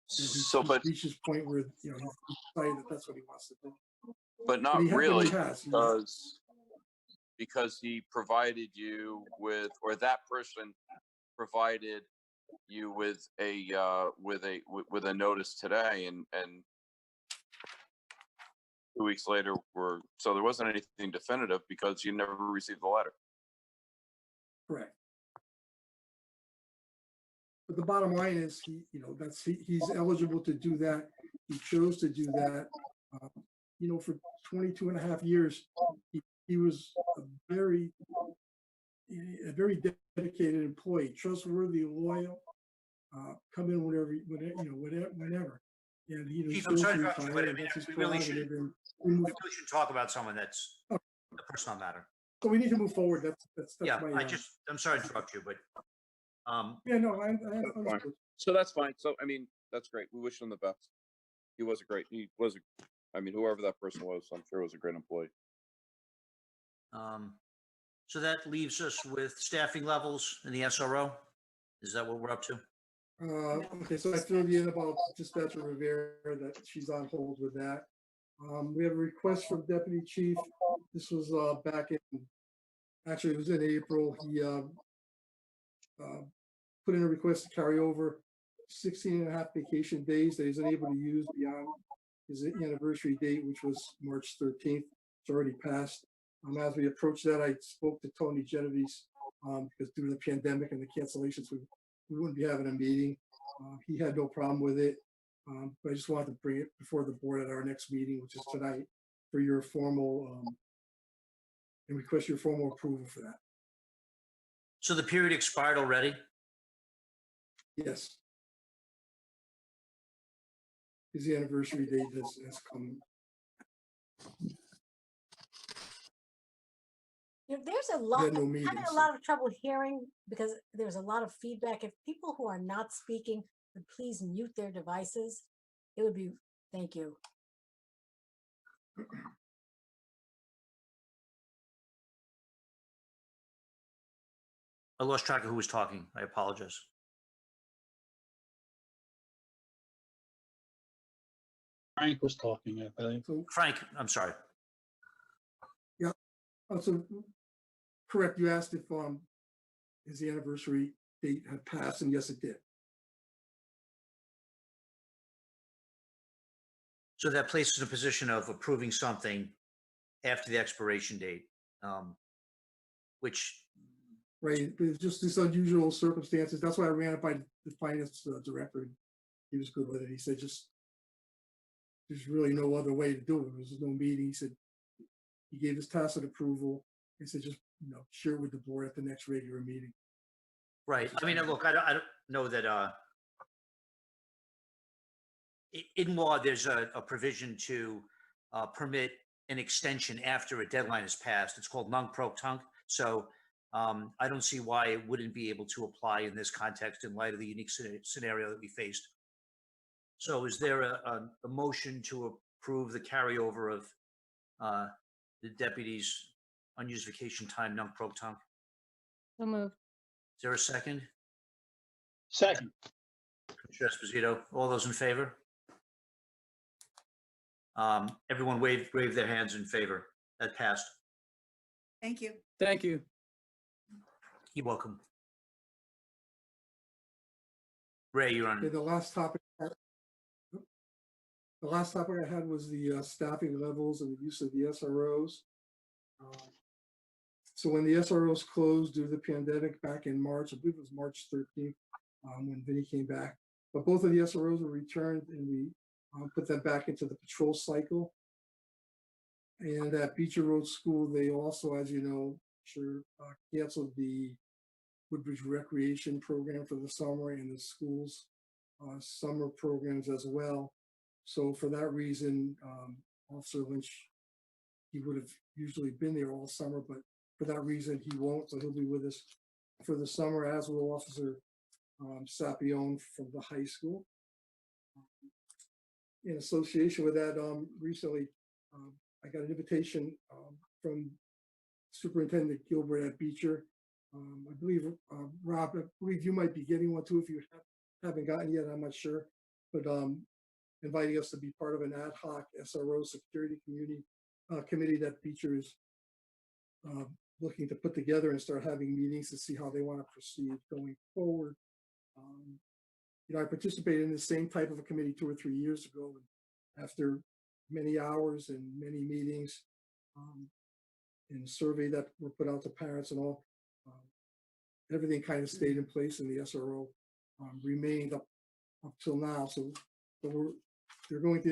he's reached his point where, he's decided that that's what he wants to do. But not But he really, has. because he provided you with, or that person provided you with a notice today, and 2 weeks later so there wasn't anything definitive because you never received the letter. Correct. But the bottom line is, he's eligible to do that. He chose to do that. For 22 and a half years, he was a very dedicated employee, trustworthy, loyal, come in whenever. And Chief, I'm sorry to interrupt you, but I retired, mean, that's his we really prerogative, should and we move- talk about someone that's a personal matter. So we need to move forward. That's Yeah, my, I'm sorry to interrupt you, but yeah, no, I understood. So that's fine. So I mean, that's great. We wish him the best. Whoever that person was, I'm sure was a great employee. So that leaves us with staffing levels in the SRO. Is that what we're up to? Okay, so I filled you in about Dispatcher Rivera, that she's on hold with that. We have a request from Deputy Chief. This was back in, actually it was in April. He put in a request to carry over 16 and a half vacation days that he's unable to use beyond his anniversary date, which was March 13th. It's already passed. As we approach that, I spoke to Tony Genovese because due to the pandemic and the cancellations, we wouldn't be having a meeting. He had no problem with it, but I just wanted to bring it before the board at our next meeting, which is tonight, for your formal and request your formal approval for that. So the period expired already? Yes. His anniversary date has come. There's a lot, had no I'm having meetings, a lot of trouble hearing because there's a lot of feedback. If people who are not speaking would please mute their devices, it would be, thank you. I lost track of who was talking. I apologize. Frank was talking, I believe. So, Frank, I'm sorry. so correct, you asked if his anniversary date had passed, and yes, it did. So that places in a position of approving something after the expiration date, which, Right, it's just this unusual circumstances. That's why I ran it by the finance director. He was good with it. He said, just, there's really no other way to do it. There was no meeting. He said, he gave his tacit approval. He said, just, share with the board at the next regular meeting. right. I mean, look, I don't know that in law, there's a provision to permit an extension after a deadline is passed. It's called nunc pro tunc. So I don't see why it wouldn't be able to apply in this context in light of the unique scenario that we faced. So is there a motion to approve the carryover of the deputy's unused vacation time nunc pro tunc? So moved. Is there a second? Second, Commissioner Esposito, all those in favor? Everyone wave their hands in favor. That passed. Thank you. Thank you. You're welcome. Ray, you're Okay, on. the last topic I had was the staffing levels and the use of the SROs. So when the SROs closed due to the pandemic back in March, I believe it was March 13th, when Vinny came back, but both of the SROs were returned and we put them back into the patrol cycle. And at Beecher Road School, they also, as you know, canceled the Woodbridge Recreation Program for the summer and the school's summer programs as well. So for that reason, Officer Lynch, he would have usually been there all summer, but for that reason, he won't. So he'll be with us for the summer, as will Officer Sapione from the high school. In association with that, recently, I got an invitation from Superintendent Gilbert at Beecher. I believe, Rob, I believe you might be getting one too if you haven't gotten yet, I'm not sure, but inviting us to be part of an ad hoc SRO security committee that Beecher is looking to put together and start having meetings to see how they want to proceed going forward. I participated in the same type of a committee 2 or 3 years ago. And after many hours and many meetings and survey that were put out to parents and all, everything kind of stayed in place, and the SRO remained up till now. So they're going to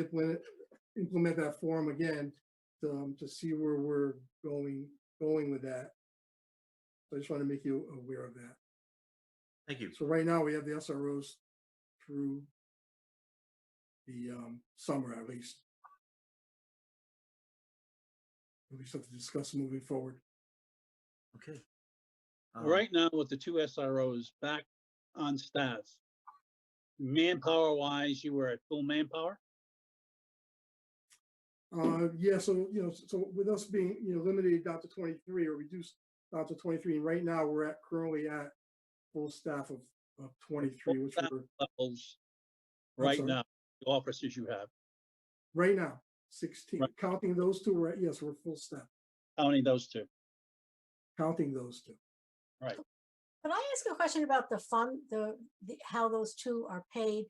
implement that forum again to see where we're going with that. So I just want to make you aware of that. Thank you. So right now we have the SROs through the summer, at least. We have to discuss moving forward. Okay. right now with the 2 SROs back on staff, manpower wise, you were at full manpower? Yeah, so, so with us being, limited down to 23 or reduced down to 23. And right now, we're currently at full staff of 23, which Full we're, Levels I'm right sorry. now, the officers you have, right now, 16. Right. Counting those two, yes, we're full staff. counting those two. Counting those two. Right. Can I ask a question about the fund, how those two are paid?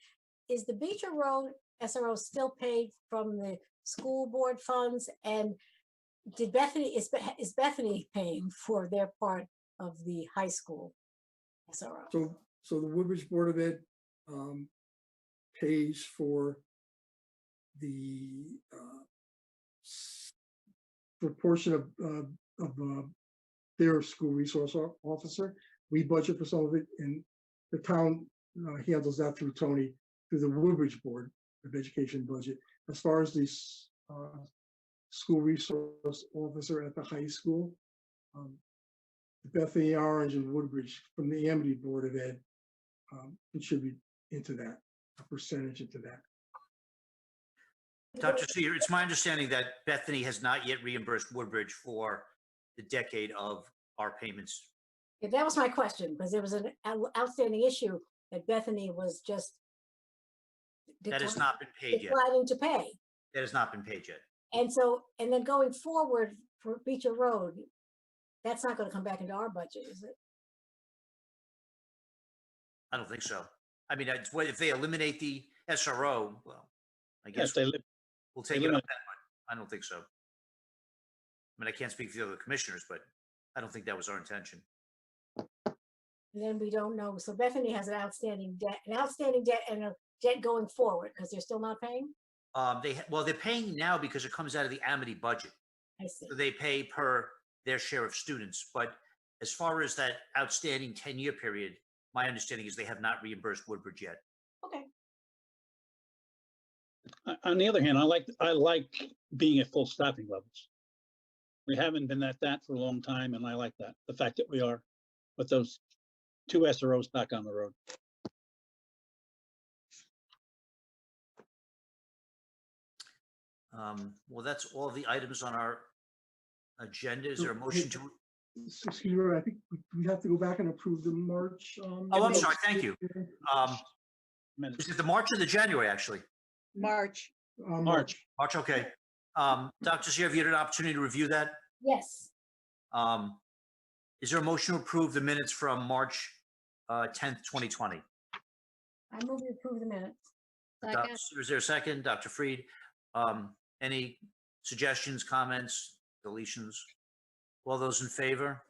Is the Beecher Road SRO still paid from the school board funds? And did Bethany, is Bethany paying for their part of the high school SRO? So the Woodbridge Board of Ed pays for the proportion of their school resource officer. We budget for some of it, and the town handles that through Tony, through the Woodbridge Board of Education budget. As far as the school resource officer at the high school, Bethany Orange and Woodbridge from the Amity Board of Ed contribute into that, a percentage into that. Dr. Seer, it's my understanding that Bethany has not yet reimbursed Woodbridge for the decade of our payments. Yeah, that was my question, because there was an outstanding issue that Bethany was just That has not been paid yet. declining to pay. That has not been paid yet. And so, and then going forward for Beecher Road, that's not going to come back into our budget, is it? I don't think so. I mean, if they eliminate the SRO, well, I guess Yes, they live, we'll take it up that much. I don't think so. I mean, I can't speak for the other commissioners, but I don't think that was our intention. And then we don't know. So Bethany has an outstanding debt and a debt going forward because they're still not paying? They're paying now because it comes out of the Amity budget. I see. So they pay per their share of students. But as far as that outstanding 10-year period, my understanding is they have not reimbursed Woodbridge yet. Okay. on the other hand, I like being at full staffing levels. We haven't been at that for a long time, and I like that, the fact that we are with those 2 SROs back on the road. Well, that's all the items on our agenda. Is there a motion to? Excuse me, I think we have to go back and approve the March. Oh, I'm sorry. Thank you. Is it the March or the January, actually? March. March. March, okay. Dr. Zier, have you had an opportunity to review that? Yes. Is there a motion to approve the minutes from March 10th, 2020? I move to approve the minutes. Second. Is there a second? Dr. Freed, any suggestions, comments, deletions? All those in favor?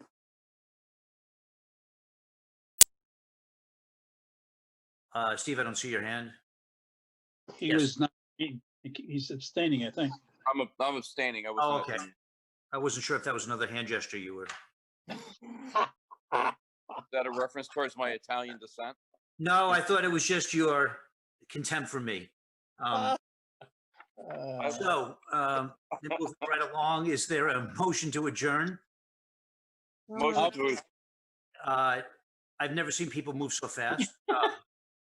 Steve, I don't see your hand. He Yes. was not, he's abstaining, I think. I'm abstaining. I was. Oh, okay. I wasn't sure if that was another hand gesture you were. Is that a reference towards my Italian descent? No, I thought it was just your contempt for me. So, moving right along, is there a motion to adjourn? Motion to, I've never seen people move so fast.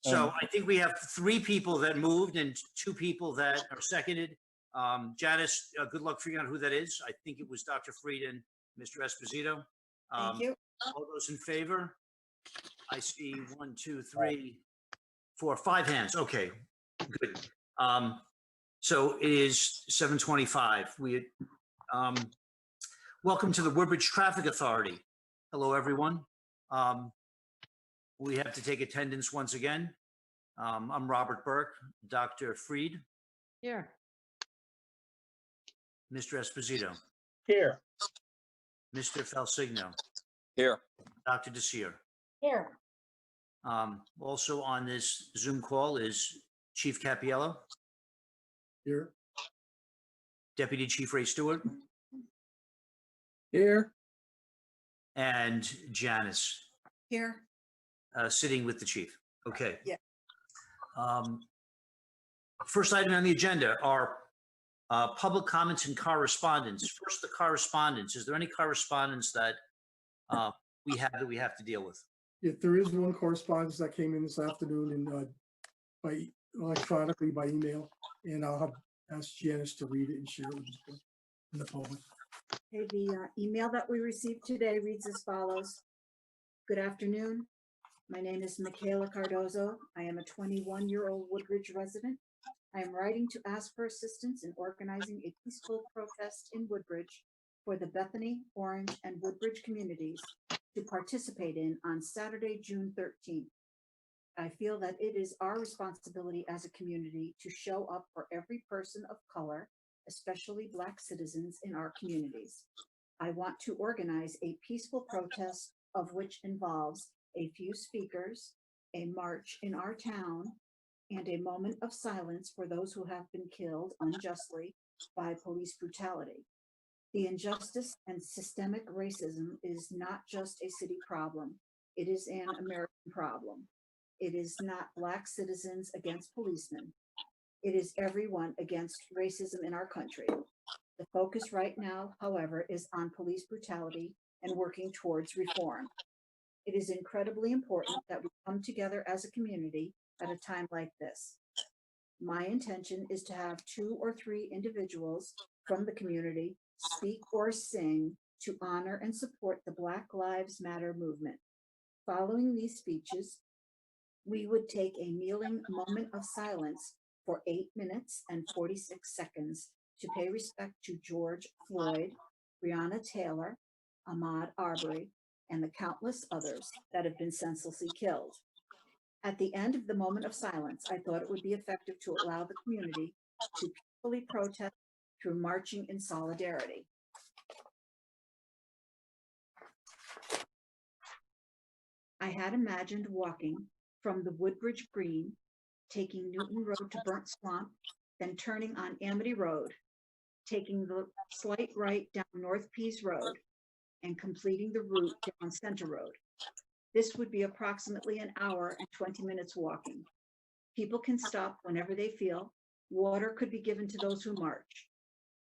So I think we have 3 people that moved and 2 people that are seconded. Janice, good luck figuring out who that is. I think it was Dr. Freed and Mr. Esposito. Thank you. All those in favor? I see 1, 2, 3, 4, 5 hands. Okay, good. So it is 7:25. Welcome to the Woodbridge Traffic Authority. Hello, everyone. We have to take attendance once again. I'm Robert Burke, Dr. Freed, Here. Mr. Esposito, Here. Mr. Falsigno, here. Dr. DeSier. Here. Also on this Zoom call is Chief Capiello, Here. Deputy Chief Ray Stewart, Here. and Janice, Here. sitting with the chief. Okay. Yeah. First item on the agenda are public comments and correspondence. First, the correspondence. Is there any correspondence that we have to deal with? If there is one correspondence that came in this afternoon and by electronically by email, and I'll have asked Janice to read it and share it with the public. Okay, the email that we received today reads as follows. Good afternoon. My name is Michaela Cardozo. I am a 21-year-old Woodbridge resident. I am writing to ask for assistance in organizing a peaceful protest in Woodbridge for the Bethany, Orange, and Woodbridge communities to participate in on Saturday, June 13th. I feel that it is our responsibility as a community to show up for every person of color, especially Black citizens in our communities. I want to organize a peaceful protest of which involves a few speakers, a march in our town, and a moment of silence for those who have been killed unjustly by police brutality. The injustice and systemic racism is not just a city problem. It is an American problem. It is not Black citizens against policemen. It is everyone against racism in our country. The focus right now, however, is on police brutality and working towards reform. It is incredibly important that we come together as a community at a time like this. My intention is to have 2 or 3 individuals from the community speak or sing to honor and support the Black Lives Matter movement. Following these speeches, we would take a kneeling moment of silence for 8 minutes and 46 seconds to pay respect to George Floyd, Breonna Taylor, Ahmaud Arbery, and the countless others that have been senselessly killed. At the end of the moment of silence, I thought it would be effective to allow the community to peacefully protest through marching in solidarity. I had imagined walking from the Woodbridge Green, taking Newton Road to Burnt Swamp, then turning on Amity Road, taking the slight right down North Pease Road, and completing the route down Center Road. This would be approximately an hour and 20 minutes walking. People can stop whenever they feel. Water could be given to those who march.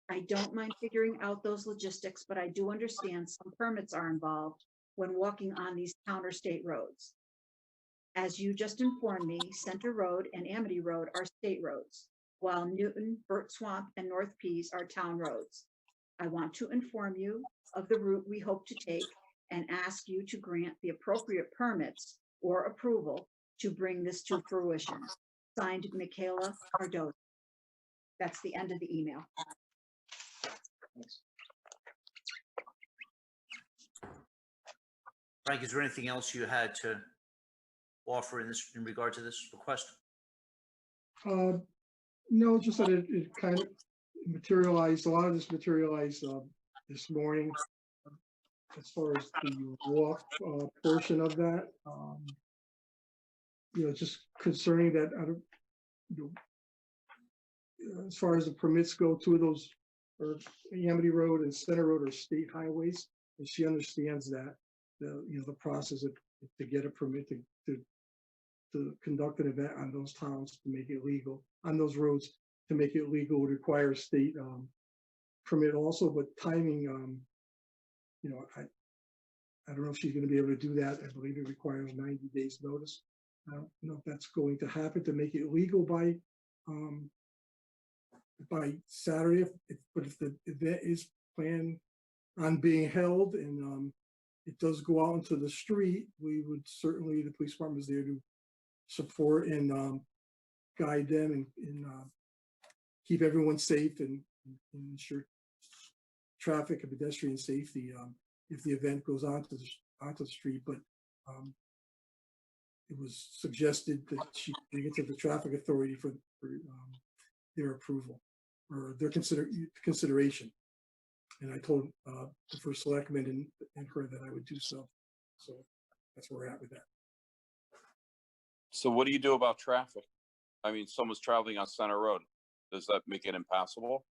I don't mind figuring out those logistics, but I do understand some permits are involved when walking on these counter state roads. As you just informed me, Center Road and Amity Road are state roads, while Newton, Burt Swamp, and North Pease are town roads. I want to inform you of the route we hope to take and ask you to grant the appropriate permits or approval to bring this to fruition. Signed, Michaela Cardozo. That's the end of the email. Frank, is there anything else you had to offer in regard to this request? No, just that it kind of materialized, a lot of this materialized this morning as far as the walk portion of that. Just concerning that, as far as the permits go, 2 of those are Amity Road and Center Road are state highways, and she understands that the process to get a permit to conduct an event on those towns to make it legal, on those roads to make it legal would require a state permit also, but timing, I don't know if she's going to be able to do that. I believe it requires 90 days notice. I don't know if that's going to happen to make it legal by Saturday, but if the event is planned on being held and it does go out into the street, we would certainly, the police department is there to support and guide them and keep everyone safe and ensure traffic and pedestrian safety if the event goes onto the street. But it was suggested that she bring it to the traffic authority for their approval or their consideration. And I told the first selectman and her that I would do so. So that's where we're at with that. So what do you do about traffic? I mean, someone's traveling on Center Road. Does that make it impassable?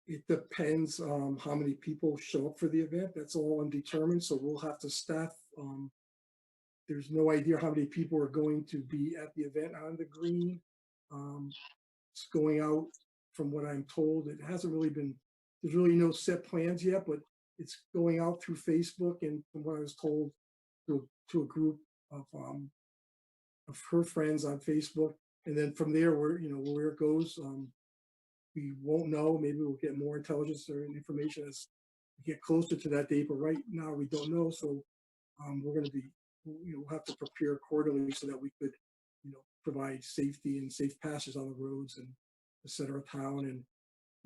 It depends how many people show up for the event. That's all undetermined. So we'll have to staff. There's no idea how many people are going to be at the event on the green. It's going out from what I'm told. It hasn't really been, there's really no set plans yet, but it's going out through Facebook and from what I was told to a group of her friends on Facebook. And then from there, where it goes, we won't know. Maybe we'll get more intelligence or information as we get closer to that date, but right now we don't know. So we're going to be, we'll have to prepare accordingly so that we could, provide safety and safe passage on the roads and the center of town, and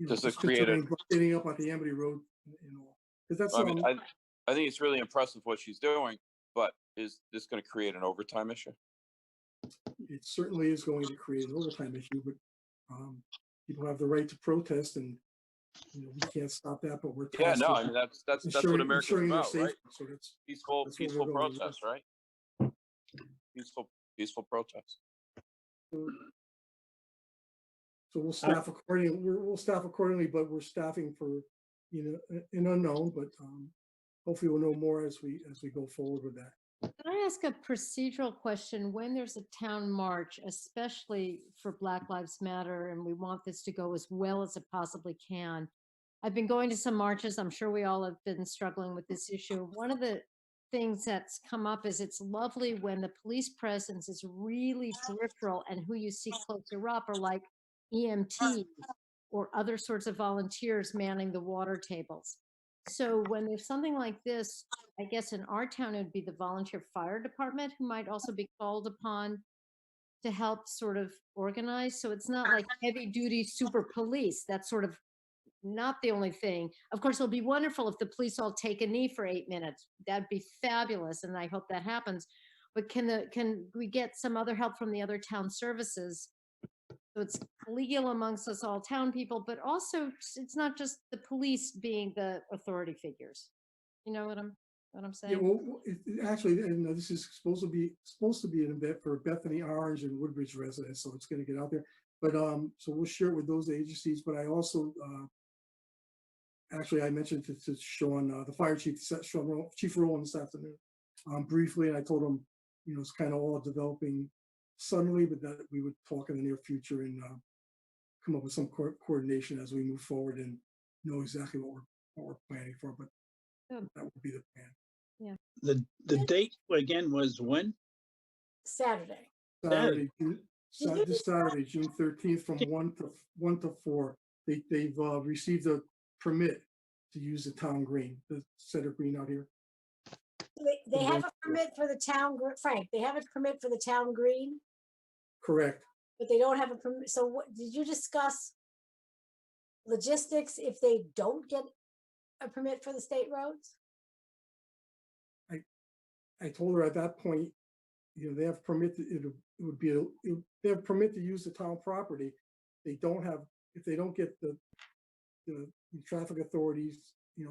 Does it just create a- getting up at the Amity Road and all. Because that's I mean, I think it's really impressive what she's doing, but is this going to create an overtime issue? it certainly is going to create an overtime issue, but people have the right to protest, and we can't stop that. But we're Yeah, tasked no, with I mean, that's what ensuring- America's ensuring their about, right? safety. So that's Peaceful, that's what we're peaceful going with. protest, right? Peaceful protest. So we'll staff accordingly. We'll staff accordingly, but we're staffing for an unknown. But hopefully we'll know more as we go forward with that. Can I ask a procedural question? When there's a town march, especially for Black Lives Matter, and we want this to go as well as it possibly can. I've been going to some marches. I'm sure we all have been struggling with this issue. One of the things that's come up is it's lovely when the police presence is really peripheral, and who you see closer up are like EMTs or other sorts of volunteers manning the water tables. So when there's something like this, I guess in our town, it would be the volunteer fire department who might also be called upon to help sort of organize. So it's not like heavy duty super police. That's sort of not the only thing. Of course, it'll be wonderful if the police all take a knee for 8 minutes. That'd be fabulous. And I hope that happens. But can we get some other help from the other town services? So it's collegial amongst us all town people, but also it's not just the police being the authority figures. You know what I'm Yeah, saying? well, actually, and this is supposed to be an event for Bethany Orange and Woodbridge residents, so it's going to get out there. But so we'll share it with those agencies. But I also actually I mentioned to Sean, the fire chief, Chief Rowland, this afternoon, briefly, and I told him, it's kind of all developing suddenly, but that we would talk in the near future and come up with some coordination as we move forward and know exactly what we're planning for. But that would be the plan. The date again was when? Saturday. Saturday, this Saturday, June 13th, from 1 to 4. They've received a permit to use the town green, the center green out here. They have a permit for the town, Frank, they have a permit for the town green, Correct. but they don't have a permit. So what, did you discuss logistics if they don't get a permit for the state roads? I told her at that point, they have permit. They have permit to use the town property. They don't have, if they don't get the traffic authorities,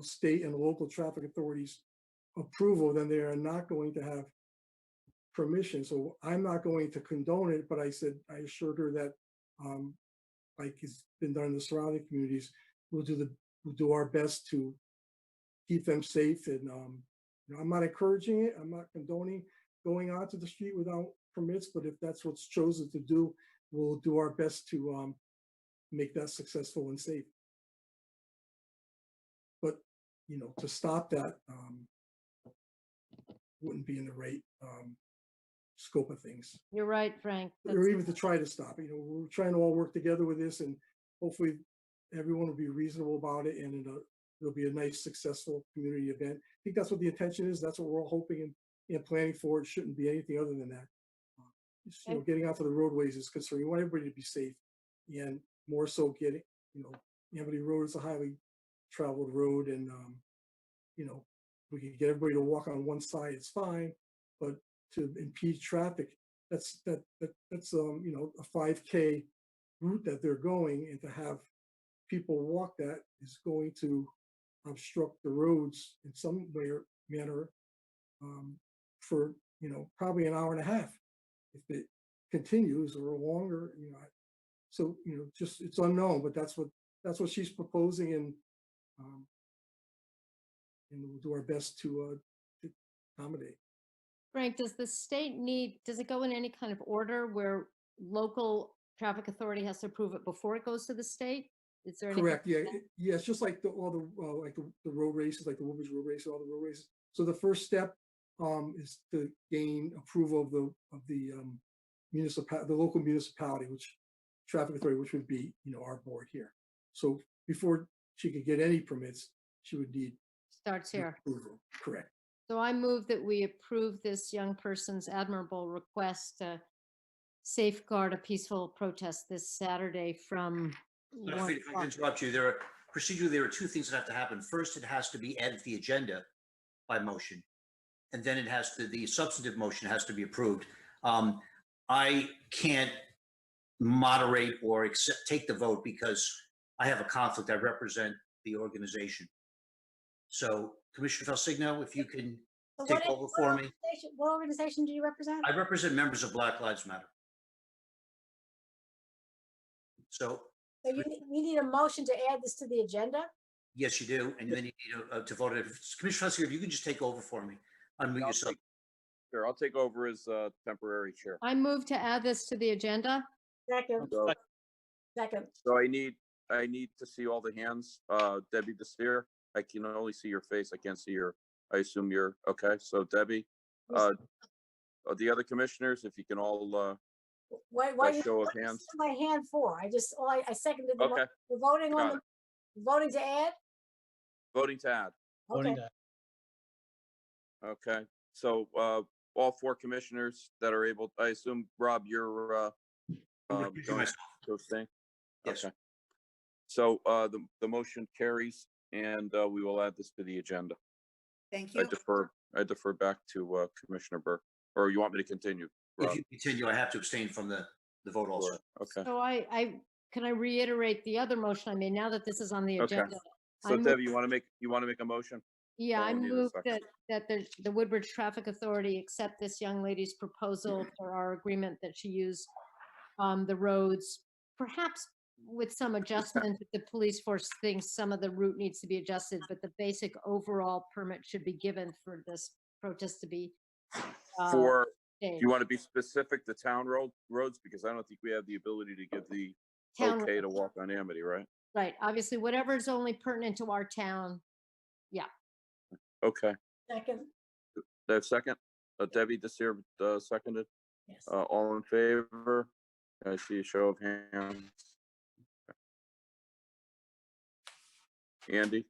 state and local traffic authorities approval, then they are not going to have permission. So I'm not going to condone it, but I assured her that, like it's been done in the surrounding communities, we'll do our best to keep them safe. And I'm not encouraging it. I'm not condoning going onto the street without permits, but if that's what's chosen to do, we'll do our best to make that successful and safe. But to stop that wouldn't be in the right scope of things. You're right, Frank. Or even to try to stop it. We're trying to all work together with this, and hopefully everyone will be reasonable about it, and it'll be a nice, successful community event. I think that's what the intention is. That's what we're all hoping and planning for. It shouldn't be anything other than that. Getting out to the roadways is concerning. We want everybody to be safe, and more so getting, Amity Road is a highly traveled road, and we can get everybody to walk on one side, it's fine, but to impede traffic, that's a 5K route that they're going, and to have people walk that is going to obstruct the roads in some way or manner for probably an hour and a half if it continues, or longer. So just it's unknown, but that's what she's proposing, and we'll do our best to accommodate. Frank, does the state does it go in any kind of order where local traffic authority has to approve it before it goes to the state? Is there any? Correct. Yeah. It's just like all the road races, like the Woodbridge road race, all the road races. So the first step is to gain approval of the local municipality, which traffic authority, which would be our board here. So before she could get any permits, she would need Starts here. approval. Correct. So I move that we approve this young person's admirable request to safeguard a peaceful protest this Saturday from If I 1 can o'clock. interrupt you, procedurally, there are two things that have to happen. First, it has to be added to the agenda by motion. And then the substantive motion has to be approved. I can't moderate or take the vote because I have a conflict. I represent the organization. So Commissioner Felsigno, if you can So take over for me. What organization do you represent? I represent members of Black Lives Matter. So So you need a motion to add this to the agenda? yes, you do. And then you need to vote it. Commissioner Felsigno, if you can just take over for me. Unmute yourself. Sure, I'll take over as temporary chair. I move to add this to the agenda. Second, So, second. so I need to see all the hands. Debbie DeSteer, I can only see your face. I can't see I assume you're, okay. So Debbie, the other commissioners, if you can all, Why, by you- show of what is hands. My hand for, I seconded the, Okay, we're voting on got the, voting to add? voting to add. Okay, Voting to- Okay, so all four commissioners that are able, I assume, Rob, you're I'm recusing going myself. to abstain? Yes. Okay. So the motion carries and we will add this to the agenda. Thank I you. defer back to Commissioner Burke, or you want me to continue? If Rob? you continue, I have to abstain from the vote also. Sure. Okay, So can I reiterate the other motion I made now that this is on the Okay. agenda? I so move- Debbie, you want to make a motion? Yeah, I Oh, need a move second. that the Woodbridge Traffic Authority accept this young lady's proposal for our agreement that she use the roads, perhaps with some adjustment if the police force thinks some of the route needs to be adjusted, but the basic overall permit should be given for this protest to be For, do staged. you want to be specific to town roads? Because I don't think we have the ability to give the Town okay to roads. walk on Amity, right? Right, obviously, whatever is only pertinent to our town. Okay, second, that second, Debbie DeSeer seconded. yes. All in favor? I see a show of hands. Andy?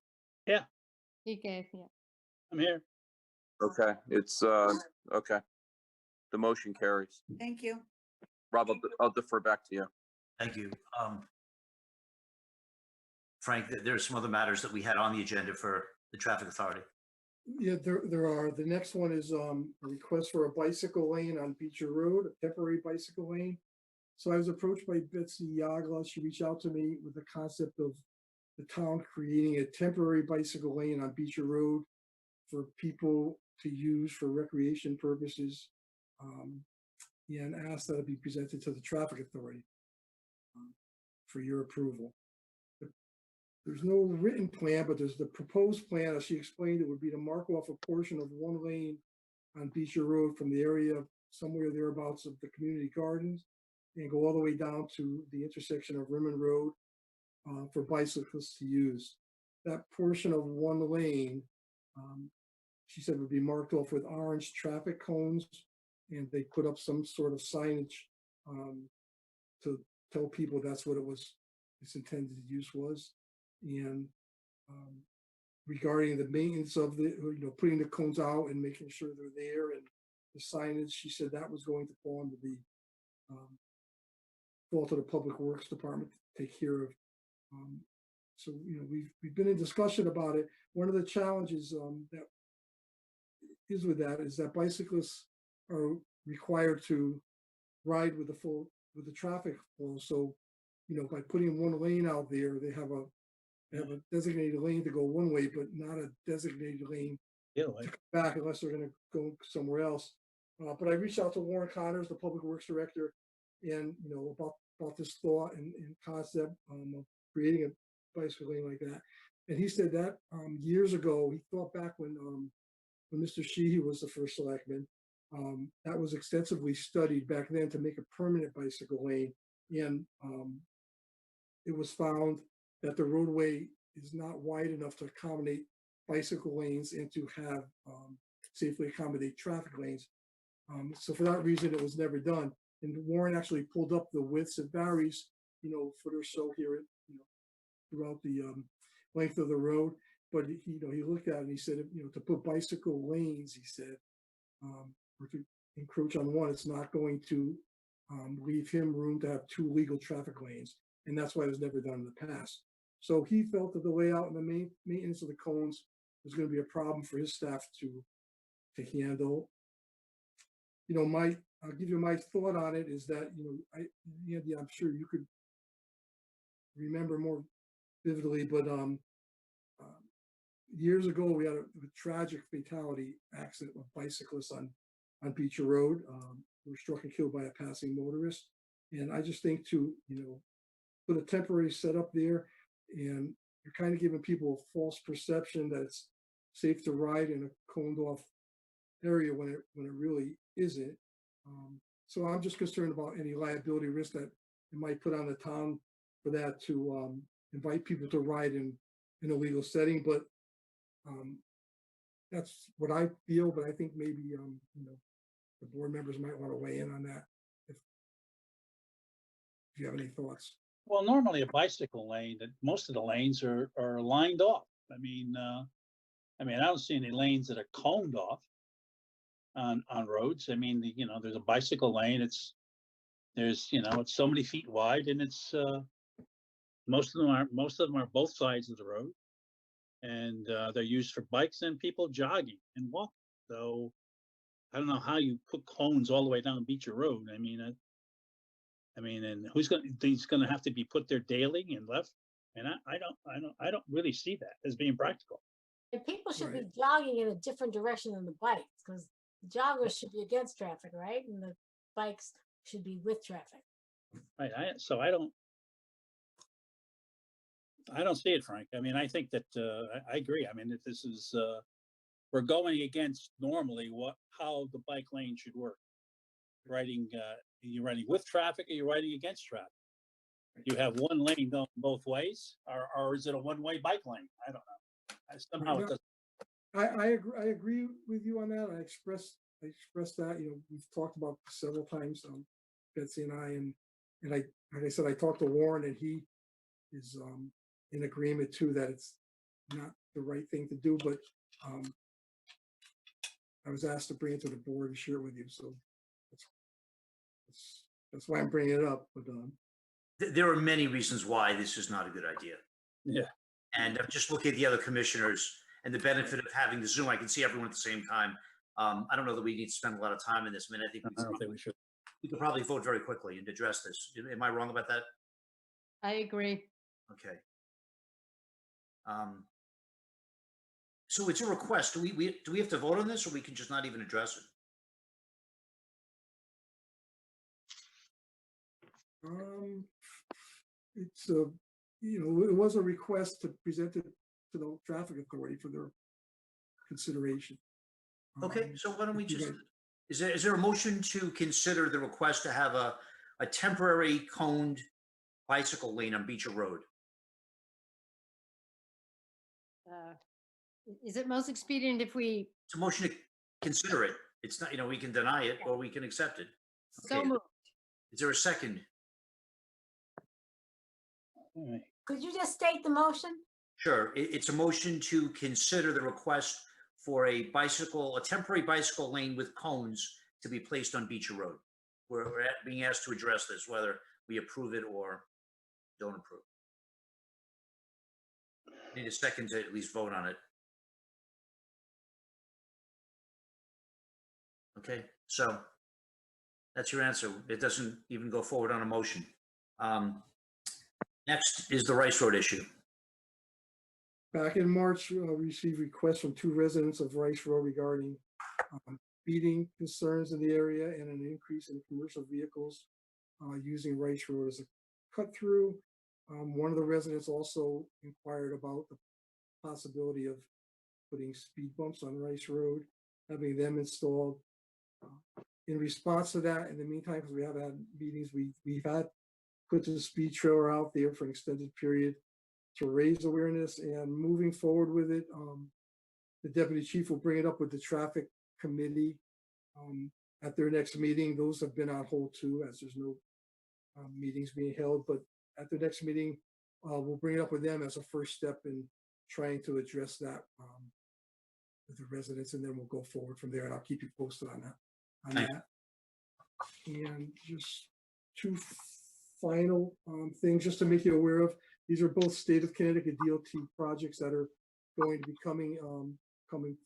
He gave, yeah. I'm here. Okay, it's, okay. The motion carries. Thank you. Rob, I'll defer back to you. Thank you. Frank, there are some other matters that we had on the agenda for the traffic authority. Yeah, there are. The next one is a request for a bicycle lane on Beecher Road, a temporary bicycle lane. So I was approached by Betsy Yagla. She reached out to me with the concept of the town creating a temporary bicycle lane on Beecher Road for people to use for recreation purposes, and asked that it be presented to the traffic authority for your approval. There's no written plan, but there's the proposed plan. As she explained, it would be to mark off a portion of one lane on Beecher Road from the area somewhere thereabouts of the community gardens and go all the way down to the intersection of Rimmon Road for bicyclists to use. That portion of one lane, she said, would be marked off with orange traffic cones, and they put up some sort of signage to tell people that's what its intended use was. And regarding the maintenance of putting the cones out and making sure they're there and the signage, she said that was going to fall under the fault of the Public Works Department to take care of. So, we've been in discussion about it. One of the challenges that is with that is that bicyclists are required to ride with the traffic flow. So, by putting one lane out there, they have a designated lane to go one way, but not a designated lane Yeah, to like, come back unless they're going to go somewhere else. But I reached out to Warren Connors, the Public Works Director, and about this thought and concept of creating a bicycle lane like that. And he said that years ago, he thought back when Mr. Sheehy was the first selectman, that was extensively studied back then to make a permanent bicycle lane. And it was found that the roadway is not wide enough to accommodate bicycle lanes and to have safely accommodate traffic lanes. So for that reason, it was never done. And Warren actually pulled up the widths. It varies, foot or so here, throughout the length of the road. But he looked at it and he said, to put bicycle lanes, he said, or to encroach on one, it's not going to leave him room to have two legal traffic lanes. And that's why it was never done in the past. So he felt that the layout and the maintenance of the cones was going to be a problem for his staff to handle. I'll give you my thought on it is that, I'm sure you could remember more vividly, but years ago, we had a tragic fatality accident with bicyclists on Beecher Road. Were struck and killed by a passing motorist. And I just think to, put a temporary setup there, and you're kind of giving people a false perception that it's safe to ride in a coned off area when it really isn't. So I'm just concerned about any liability risk that it might put on the town for that to invite people to ride in a legal setting. But that's what I feel. But I think maybe the board members might want to weigh in on that if you have any thoughts. Well, normally a bicycle lane, that most of the lanes are lined off. I mean, I don't see any lanes that are coned off on roads. I mean, there's a bicycle lane. It's so many feet wide, and it's most of them are both sides of the road, and they're used for bikes and people jogging and walking. So I don't know how you put cones all the way down Beecher Road. And these going to have to be put there daily and left. And I don't really see that as being practical. And people should be jogging in a different direction than the bikes, because the joggers should be against traffic, right? And the bikes should be with traffic. Right. I don't see it, Frank. I think that I agree. That this is we're going against normally how the bike lane should work. You're riding with traffic, or you're riding against traffic. You have one lane going both ways, or is it a one-way bike lane? I don't know. Somehow it doesn't. I agree with you on that. I expressed that. We've talked about several times, Betsy and I, and like I said, I talked to Warren, and he is in agreement too that it's not the right thing to do. But I was asked to bring it to the board and share it with you, so that's why I'm bringing it up. But there are many reasons why this is not a good idea. Yeah. And I'm just looking at the other commissioners and the benefit of having the Zoom. I can see everyone at the same time. I don't know that we need to spend a lot of time in this. I think I don't think we should. We could probably vote very quickly and address this. Am I wrong about that? I agree. Okay. So it's a request. Do we have to vote on this, or we can just not even address it? It's it was a request to present it to the traffic authority for their consideration. Okay, so why don't we just, is there a motion to consider the request to have a temporary coned bicycle lane on Beecher Road? Is it most expedient if we? It's a motion to consider it. It's not, we can deny it or we can accept it. So Okay. moved. Is there a second? Could you just state the motion? Sure. It's a motion to consider the request for a temporary bicycle lane with cones to be placed on Beecher Road. We're being asked to address this, whether we approve it or don't approve. Need a second to at least vote on it. Okay, so that's your answer. It doesn't even go forward on a motion. Next is the Rice Road issue. Back in March, we received requests from 2 residents of Rice Road regarding speeding concerns in the area and an increase in commercial vehicles using Rice Road as a cut through. One of the residents also inquired about the possibility of putting speed bumps on Rice Road, having them installed. In response to that, in the meantime, because we have had meetings, we've had put the speed trailer out there for an extended period to raise awareness, and moving forward with it. The deputy chief will bring it up with the traffic committee at their next meeting. Those have been on hold too, as there's no meetings being held, but at the next meeting, we'll bring it up with them as a first step in trying to address that with the residents, and then we'll go forward from there, and I'll keep you posted on that. Thank you. And just two final things just to make you aware of. These are both state of Connecticut DOT projects that are going to be coming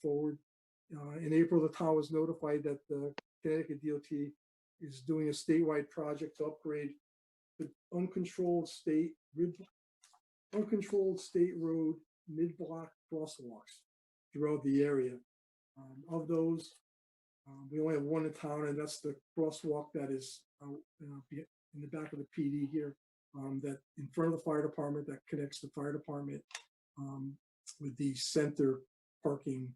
forward. In April, the town was notified that the Connecticut DOT is doing a statewide project to upgrade the uncontrolled state road mid-block crosswalks throughout the area. Of those, we only have one in town, and that's the crosswalk that is out in the back of the PD here, that in front of the fire department, that connects the fire department with the center parking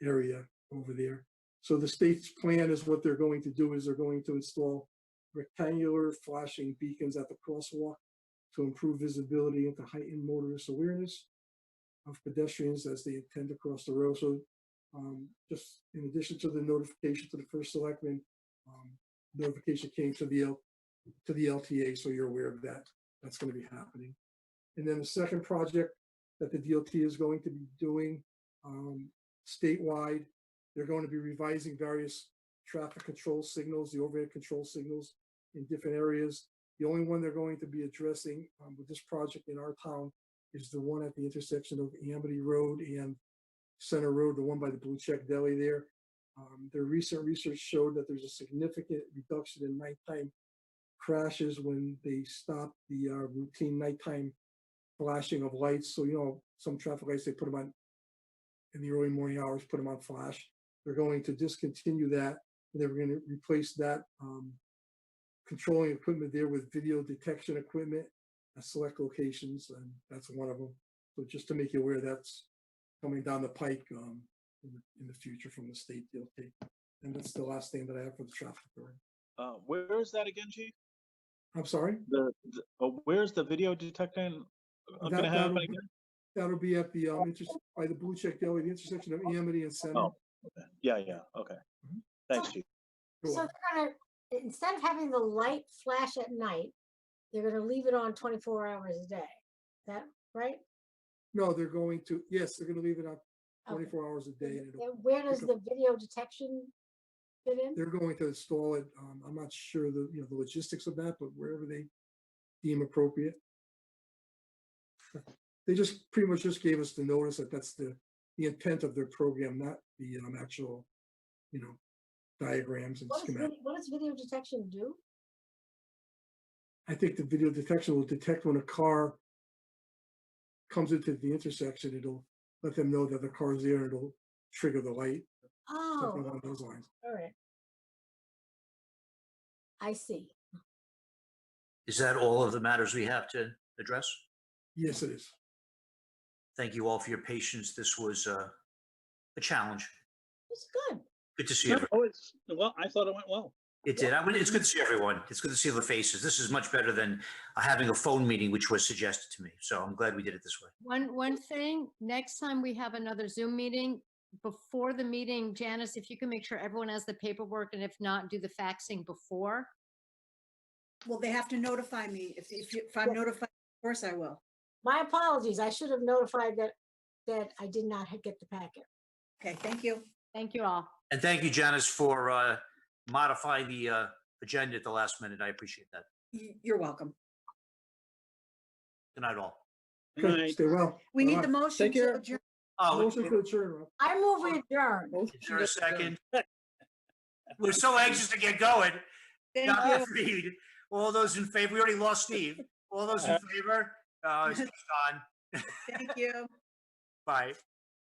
area over there. So the state's plan is what they're going to do is they're going to install rectangular flashing beacons at the crosswalk to improve visibility and to heighten motorist awareness of pedestrians as they intend to cross the road. So just in addition to the notification to the first selectman, notification came to the LTA, so you're aware of that. That's going to be happening. And then the second project that the DOT is going to be doing statewide, they're going to be revising various traffic control signals, the overhead control signals in different areas. The only one they're going to be addressing with this project in our town is the one at the intersection of Amity Road and Center Road, the one by the Blue Check Deli there. Their recent research showed that there's a significant reduction in nighttime crashes when they stop the routine nighttime flashing of lights. So, you know, some traffic lights, they put them on in the early morning hours, put them on flash. They're going to discontinue that. And they're going to replace that controlling equipment there with video detection equipment at select locations. And that's one of them. So just to make you aware, that's coming down the pike in the future from the state DOT. And that's the last thing that I have for the traffic authority. Where is that again, Chief? I'm sorry? Where's the video detecting going to happen again? That'll be at the by the Blue Check Deli, the intersection of Amity and Center. Oh, okay. Yeah, okay. Thanks, Chief. So they're gonna, instead of having the light flash at night, they're gonna leave it on 24 hours a day. Is that right? No, they're going to, yes, they're going to leave it on 24 hours a day. And And where does the video detection fit in? they're going to install it. I'm not sure the logistics of that, but wherever they deem appropriate. They just pretty much just gave us the notice that that's the intent of their program, not the actual, diagrams and schematics. What does video detection do? I think the video detection will detect when a car comes into the intersection. It'll let them know that the car's there, and it'll trigger the light. Something Oh, along those lines. all right. I see. Is that all of the matters we have to address? Yes, it is. Thank you all for your patience. This was a challenge. It's good. Good to see everyone. Well, I thought it went well. It did. It's good to see everyone. It's good to see the faces. This is much better than having a phone meeting, which was suggested to me. So I'm glad we did it this way. One thing, next time we have another Zoom meeting, before the meeting, Janice, if you can make sure everyone has the paperwork, and if not, do the faxing before. Well, they have to notify me. If I'm notified, of course I will. My apologies. I should have notified that I did not get the packet. Okay, thank you. Thank you all. And thank you, Janice, for modifying the agenda at the last minute. I appreciate that. You're welcome. Good night, all. Good Okay, night. stay well. We need Bye-bye. the motion Take care. to adjourn. Oh, Motion to adjourn, Rob. I move we adjourn. is there a second? We're so anxious to get going. Thank Dr. you. Freed, all those in favor, we already lost Steve. All those in favor? Steve's gone. Thank you. Bye.